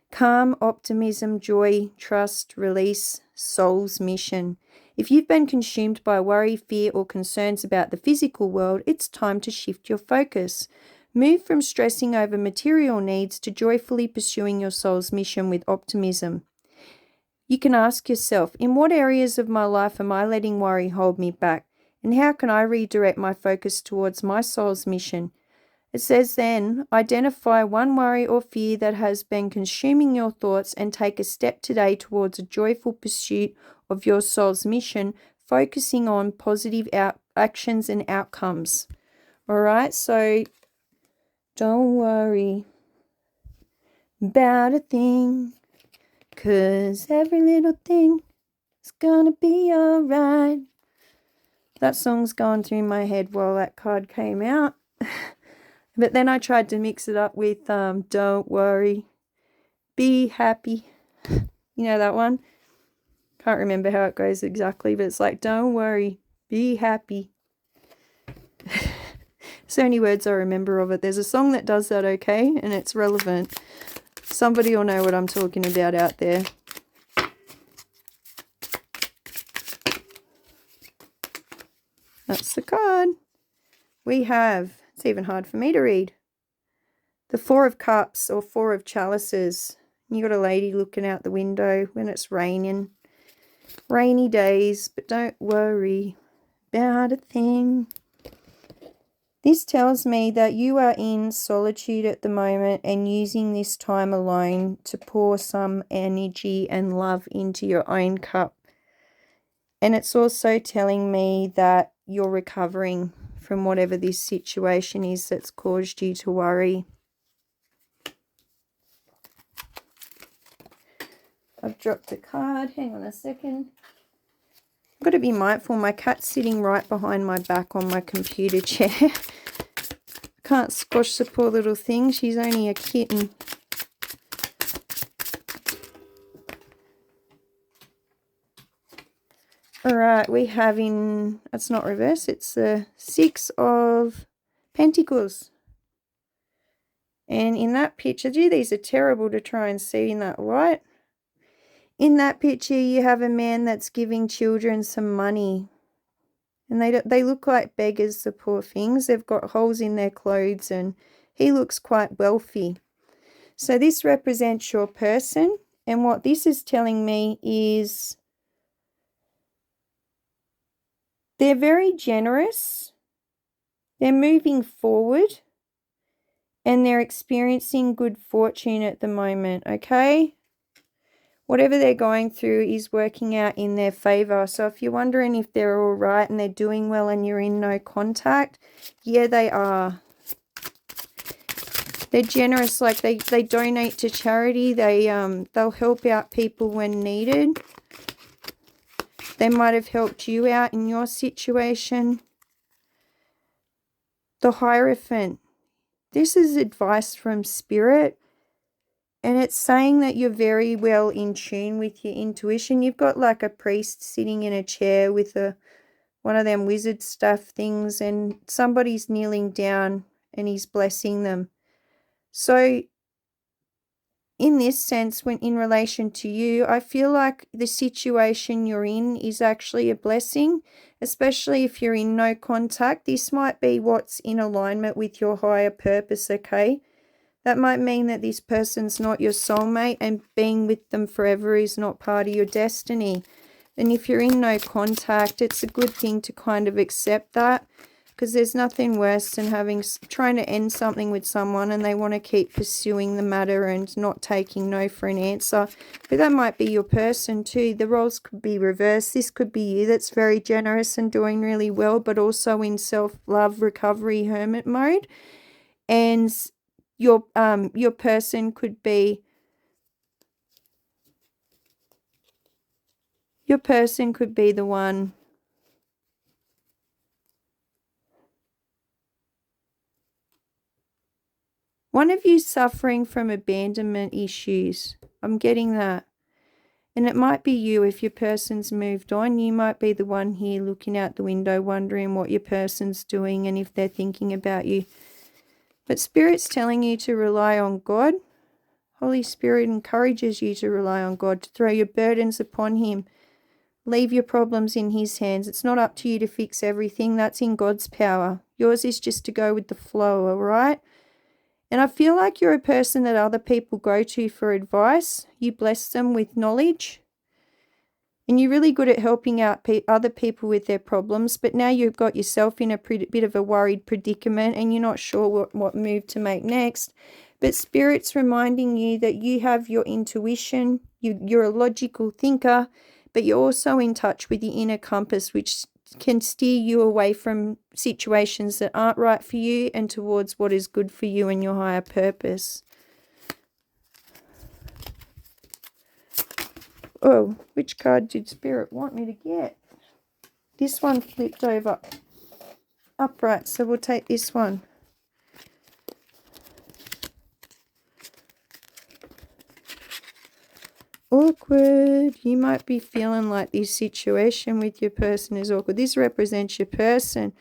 [SPEAKER 1] Calm, optimism, joy, trust, release, soul's mission. If you've been consumed by worry, fear, or concerns about the physical world, it's time to shift your focus. Move from stressing over material needs to joyfully pursuing your soul's mission with optimism. You can ask yourself, in what areas of my life am I letting worry hold me back? And how can I redirect my focus towards my soul's mission? It says then, identify one worry or fear that has been consuming your thoughts and take a step today towards a joyful pursuit of your soul's mission, focusing on positive actions and outcomes. All right, so don't worry about a thing, 'cause every little thing is gonna be all right. That song's gone through my head while that card came out. But then I tried to mix it up with don't worry, be happy. You know that one? Can't remember how it goes exactly, but it's like, don't worry, be happy. It's the only words I remember of it. There's a song that does that, okay? And it's relevant. Somebody will know what I'm talking about out there. That's the card. We have, it's even hard for me to read, the Four of Cups or Four of Chalices. You got a lady looking out the window when it's raining. Rainy days, but don't worry about a thing. This tells me that you are in solitude at the moment and using this time alone to pour some energy and love into your own cup. And it's also telling me that you're recovering from whatever this situation is that's caused you to worry. I've dropped a card. Hang on a second. I've got to be mindful. My cat's sitting right behind my back on my computer chair. I can't squash the poor little thing. She's only a kitten. All right, we have in, it's not reverse, it's the Six of Pentacles. And in that picture, gee, these are terrible to try and see in that light. In that picture, you have a man that's giving children some money. And they look like beggars, the poor things. They've got holes in their clothes and he looks quite wealthy. So this represents your person. And what this is telling me is they're very generous. They're moving forward. And they're experiencing good fortune at the moment, okay? Whatever they're going through is working out in their favor. So if you're wondering if they're all right and they're doing well and you're in no contact, yeah, they are. They're generous, like they donate to charity. They'll help out people when needed. They might have helped you out in your situation. The Hierophant. This is advice from Spirit. And it's saying that you're very well in tune with your intuition. You've got like a priest sitting in a chair with one of them wizard stuff things, and somebody's kneeling down and he's blessing them. So in this sense, when in relation to you, I feel like the situation you're in is actually a blessing, especially if you're in no contact. This might be what's in alignment with your higher purpose, okay? That might mean that this person's not your soulmate and being with them forever is not part of your destiny. And if you're in no contact, it's a good thing to kind of accept that, because there's nothing worse than trying to end something with someone and they want to keep pursuing the matter and not taking no for an answer. But that might be your person too. The roles could be reversed. This could be you that's very generous and doing really well, but also in self-love, recovery, hermit mode. And your person could be the one of you suffering from abandonment issues. I'm getting that. And it might be you. If your person's moved on, you might be the one here looking out the window wondering what your person's doing and if they're thinking about you. But Spirit's telling you to rely on God. Holy Spirit encourages you to rely on God, to throw your burdens upon Him. Leave your problems in His hands. It's not up to you to fix everything. That's in God's power. Yours is just to go with the flow, all right? And I feel like you're a person that other people go to for advice. You bless them with knowledge. And you're really good at helping out other people with their problems, but now you've got yourself in a bit of a worried predicament and you're not sure what move to make next. But Spirit's reminding you that you have your intuition, you're a logical thinker, but you're also in touch with the inner compass, which can steer you away from situations that aren't right for you and towards what is good for you and your higher purpose. Oh, which card did Spirit want me to get? This one flipped over upright, so we'll take this one. Awkward. You might be feeling like this situation with your person is awkward. This represents your person,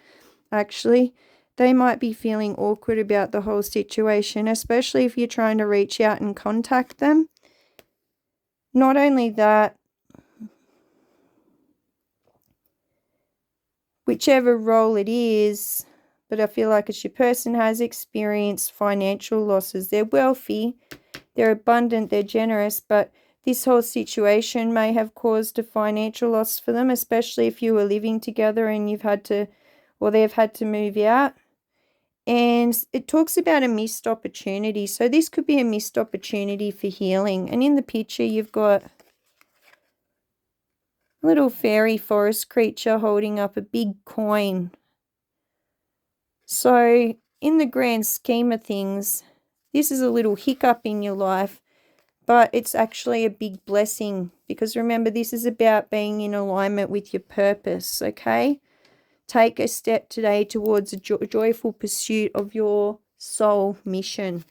[SPEAKER 1] actually. They might be feeling awkward about the whole situation, especially if you're trying to reach out and contact them. Not only that, whichever role it is, but I feel like it's your person has experienced financial losses. They're wealthy, they're abundant, they're generous, but this whole situation may have caused a financial loss for them, especially if you were living together and you've had to, or they've had to move out. And it talks about a missed opportunity. So this could be a missed opportunity for healing. And in the picture, you've got a little fairy forest creature holding up a big coin. So in the grand scheme of things, this is a little hiccup in your life, but it's actually a big blessing, because remember, this is about being in alignment with your purpose, okay? Take a step today towards a joyful pursuit of your soul mission.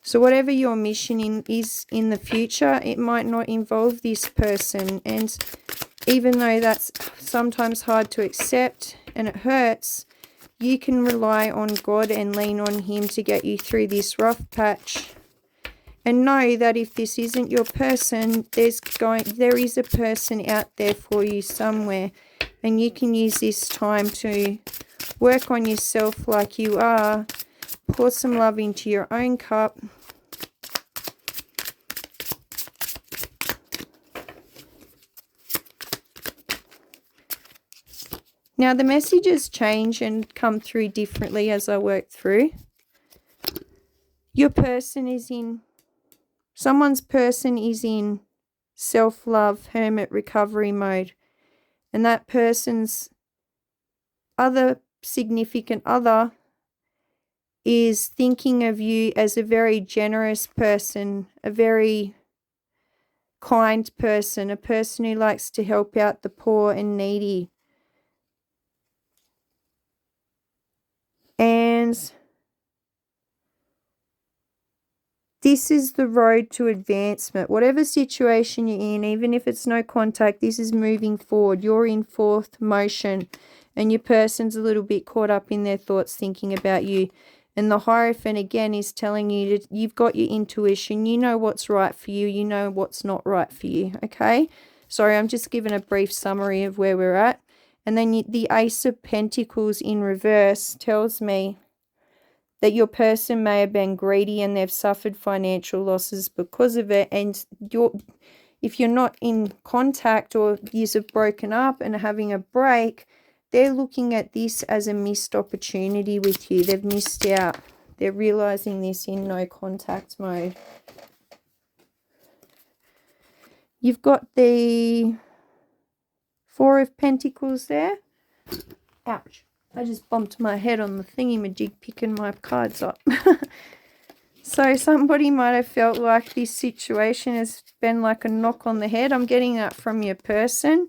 [SPEAKER 1] So whatever your mission is in the future, it might not involve this person. And even though that's sometimes hard to accept and it hurts, you can rely on God and lean on Him to get you through this rough patch. And know that if this isn't your person, there is a person out there for you somewhere. And you can use this time to work on yourself like you are. Pour some love into your own cup. Now the messages change and come through differently as I work through. Your person is in, someone's person is in self-love, hermit recovery mode. And that person's other significant other is thinking of you as a very generous person, a very kind person, a person who likes to help out the poor and needy. And this is the road to advancement. Whatever situation you're in, even if it's no contact, this is moving forward. You're in fourth motion and your person's a little bit caught up in their thoughts thinking about you. And the Hierophant again is telling you that you've got your intuition. You know what's right for you. You know what's not right for you. Okay? Sorry, I'm just giving a brief summary of where we're at. And then the Ace of Pentacles in reverse tells me that your person may have been greedy and they've suffered financial losses because of it. And if you're not in contact or you have broken up and are having a break, they're looking at this as a missed opportunity with you. They've missed out. They're realizing this in no contact mode. You've got the Four of Pentacles there. Ouch. I just bumped my head on the thingy-majig picking my cards up. So somebody might have felt like this situation has been like a knock on the head. I'm getting that from your person.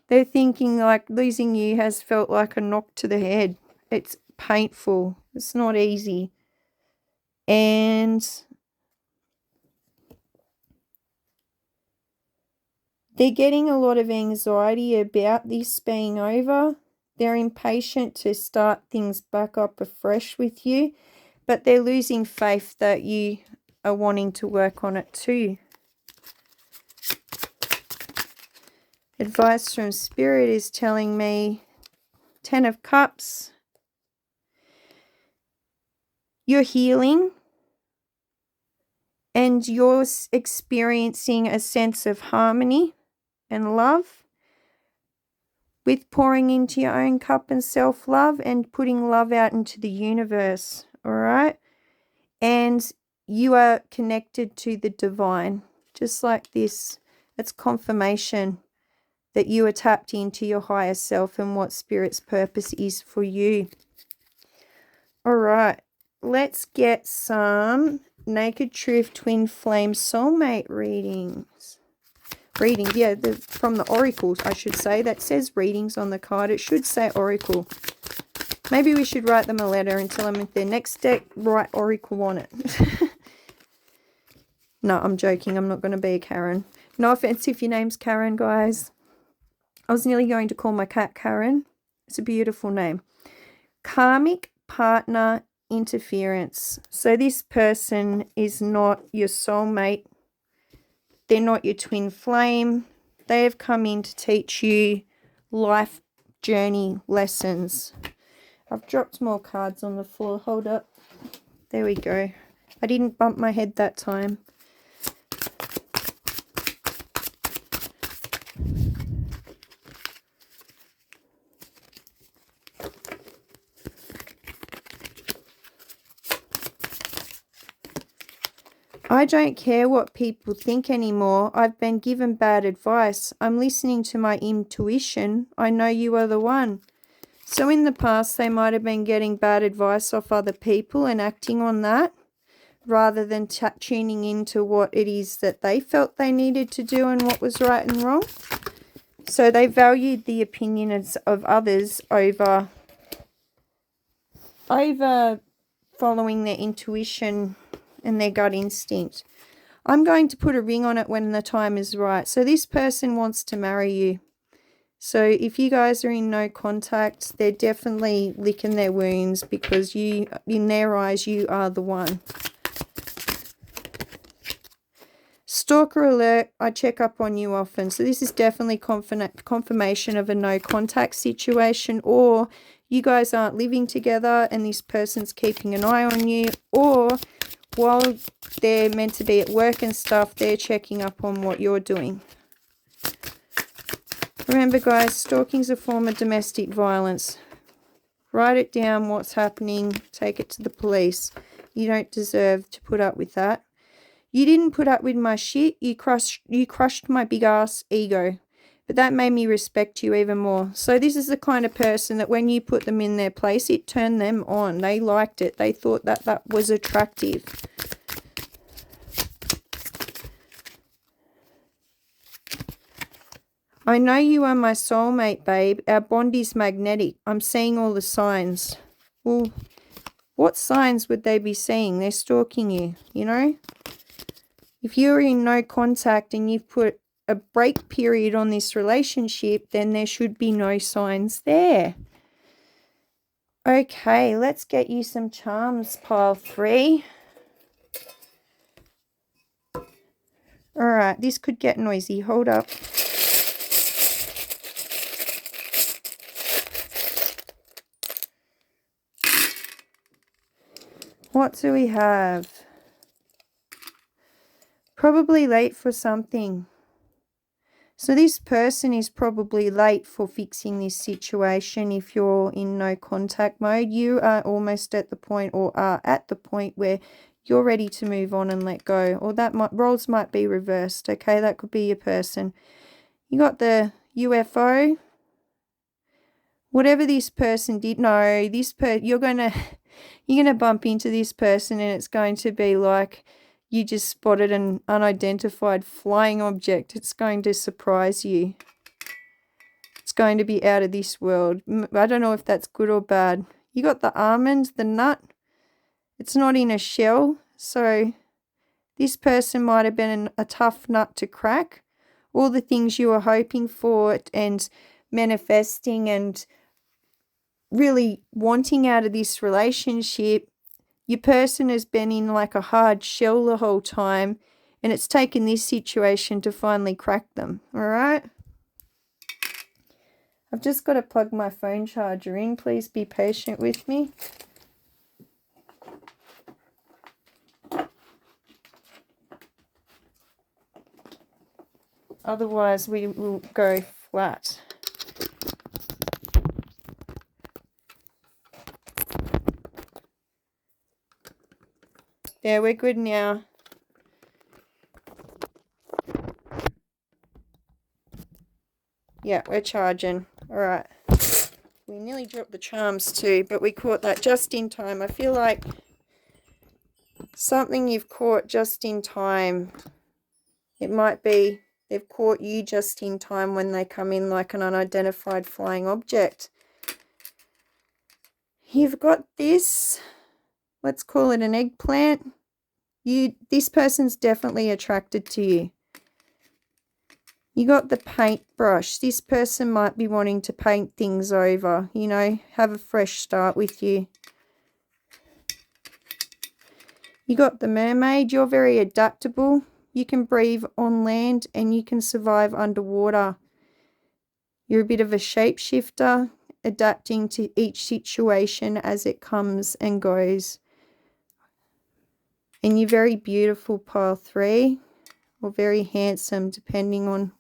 [SPEAKER 1] They're thinking like losing you has felt like a knock to the head. It's painful. It's not easy. And they're getting a lot of anxiety about this being over. They're impatient to start things back up afresh with you, but they're losing faith that you are wanting to work on it too. Advice from Spirit is telling me, 10 of Cups, you're healing and you're experiencing a sense of harmony and love with pouring into your own cup and self-love and putting love out into the universe, all right? And you are connected to the divine, just like this. It's confirmation that you are tapped into your higher self and what Spirit's purpose is for you. All right, let's get some Naked Truth Twin Flame Soulmate readings. Yeah, from the oracles, I should say. That says readings on the card. It should say oracle. Maybe we should write them a letter and tell them if their next deck, write oracle on it. No, I'm joking. I'm not going to be a Karen. No offense if your name's Karen, guys. I was nearly going to call my cat Karen. It's a beautiful name. Karmic partner interference. So this person is not your soulmate. They're not your twin flame. They have come in to teach you life journey lessons. I've dropped more cards on the floor. Hold up. There we go. I didn't bump my head that time. I don't care what people think anymore. I've been given bad advice. I'm listening to my intuition. I know you are the one. So in the past, they might have been getting bad advice off other people and acting on that rather than tuning into what it is that they felt they needed to do and what was right and wrong. So they valued the opinions of others over following their intuition and their gut instinct. I'm going to put a ring on it when the time is right. So this person wants to marry you. So if you guys are in no contact, they're definitely licking their wounds because you, in their eyes, you are the one. Stalker alert, I check up on you often. So this is definitely confirmation of a no contact situation, or you guys aren't living together and this person's keeping an eye on you, or while they're meant to be at work and stuff, they're checking up on what you're doing. Remember, guys, stalking's a form of domestic violence. Write it down, what's happening, take it to the police. You don't deserve to put up with that. You didn't put up with my shit. You crushed my big-ass ego. But that made me respect you even more. So this is the kind of person that when you put them in their place, it turned them on. They liked it. They thought that that was attractive. I know you are my soulmate, babe. Our bond is magnetic. I'm seeing all the signs. Well, what signs would they be seeing? They're stalking you, you know? If you're in no contact and you've put a break period on this relationship, then there should be no signs there. Okay, let's get you some charms, pile 3. Alright, this could get noisy. Hold up. What do we have? Probably late for something. So this person is probably late for fixing this situation. If you're in no contact mode, you are almost at the point, or are at the point where you're ready to move on and let go. Or that roles might be reversed. Okay, that could be your person. You got the UFO. Whatever this person did, no, you're gonna bump into this person and it's going to be like you just spotted an unidentified flying object. It's going to surprise you. It's going to be out of this world. I don't know if that's good or bad. You got the almond, the nut. It's not in a shell. So this person might have been a tough nut to crack. All the things you were hoping for and manifesting and really wanting out of this relationship, your person has been in like a hard shell the whole time, and it's taken this situation to finally crack them, all right? I've just got to plug my phone charger in. Please be patient with me. Otherwise, we will go flat. There, we're good now. Yeah, we're charging. All right. We nearly dropped the charms too, but we caught that just in time. I feel like something you've caught just in time. It might be they've caught you just in time when they come in like an unidentified flying object. You've got this, let's call it an eggplant. This person's definitely attracted to you. You got the paintbrush. This person might be wanting to paint things over, you know, have a fresh start with you. You got the mermaid. You're very adaptable. You can breathe on land and you can survive underwater. You're a bit of a shapeshifter, adapting to each situation as it comes and goes. And you're very beautiful, pile 3, or very handsome, depending on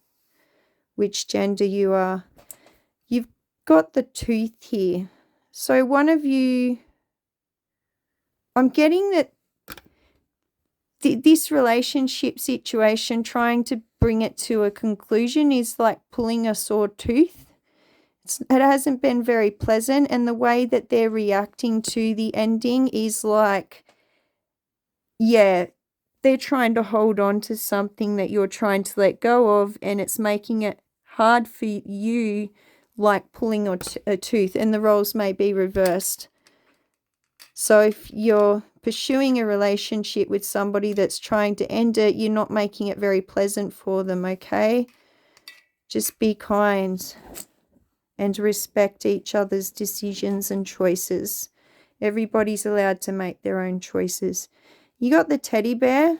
[SPEAKER 1] which gender you are. You've got the tooth here. So one of you, I'm getting that this relationship situation, trying to bring it to a conclusion, is like pulling a sore tooth. It hasn't been very pleasant, and the way that they're reacting to the ending is like, yeah, they're trying to hold on to something that you're trying to let go of, and it's making it hard for you, like pulling a tooth, and the roles may be reversed. So if you're pursuing a relationship with somebody that's trying to end it, you're not making it very pleasant for them, okay? Just be kind and respect each other's decisions and choices. Everybody's allowed to make their own choices. You got the teddy bear.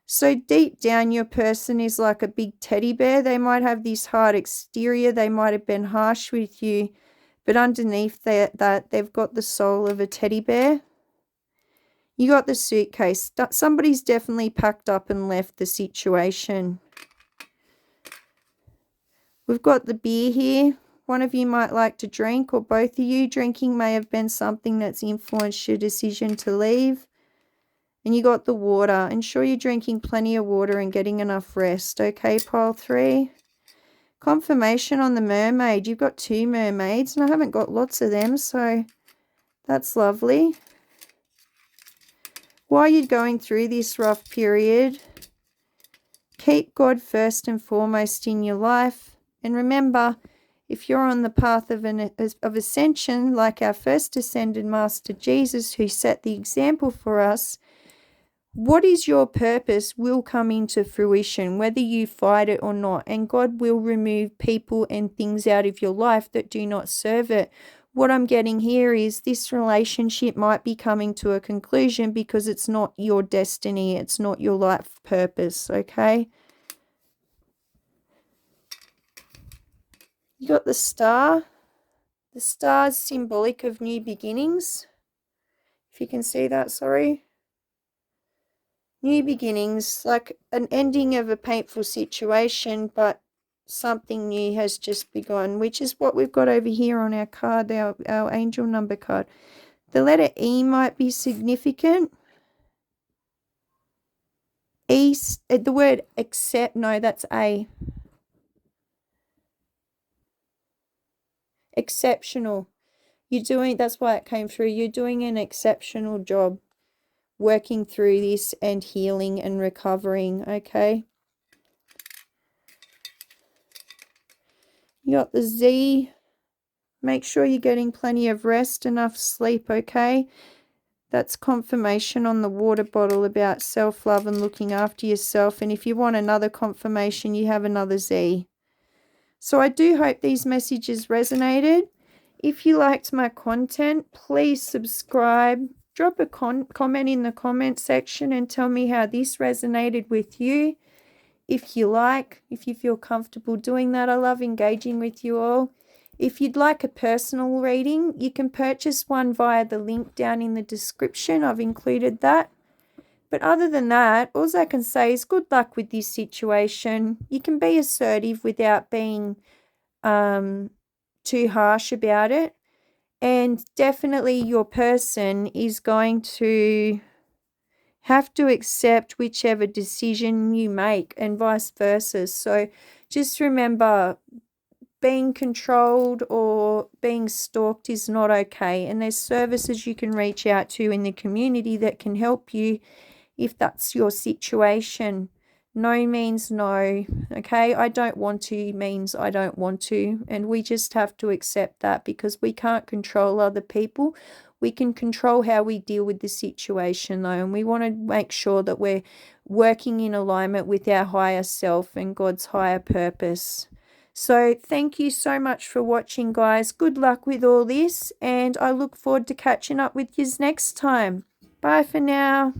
[SPEAKER 1] So deep down, your person is like a big teddy bear. They might have this hard exterior. They might have been harsh with you. But underneath that, they've got the soul of a teddy bear. You got the suitcase. Somebody's definitely packed up and left the situation. We've got the beer here. One of you might like to drink, or both of you. Drinking may have been something that's influenced your decision to leave. And you got the water. Ensure you're drinking plenty of water and getting enough rest. Okay, pile 3. Confirmation on the mermaid. You've got 2 mermaids, and I haven't got lots of them, so that's lovely. While you're going through this rough period, keep God first and foremost in your life. And remember, if you're on the path of ascension, like our first ascended Master Jesus, who set the example for us, what is your purpose will come into fruition, whether you fight it or not. And God will remove people and things out of your life that do not serve it. What I'm getting here is this relationship might be coming to a conclusion because it's not your destiny. It's not your life purpose, okay? You got the star. The star is symbolic of new beginnings. If you can see that, sorry. New beginnings, like an ending of a painful situation, but something new has just begun, which is what we've got over here on our card, our angel number card. The letter E might be significant. E, the word accept, no, that's A. Exceptional. You're doing, that's why it came through. You're doing an exceptional job working through this and healing and recovering, okay? You got the Z. Make sure you're getting plenty of rest, enough sleep, okay? That's confirmation on the water bottle about self-love and looking after yourself. And if you want another confirmation, you have another Z. So I do hope these messages resonated. If you liked my content, please subscribe. Drop a comment in the comment section and tell me how this resonated with you. If you feel comfortable doing that, I love engaging with you all. If you'd like a personal reading, you can purchase one via the link down in the description. I've included that. But other than that, all I can say is good luck with this situation. You can be assertive without being too harsh about it. And definitely your person is going to have to accept whichever decision you make and vice versa. So just remember, being controlled or being stalked is not okay. And there's services you can reach out to in the community that can help you if that's your situation. No means no, okay? I don't want to means I don't want to, and we just have to accept that because we can't control other people. We can control how we deal with the situation though, and we want to make sure that we're working in alignment with our higher self and God's higher purpose. So thank you so much for watching, guys. Good luck with all this, and I look forward to catching up with you next time. Bye for now.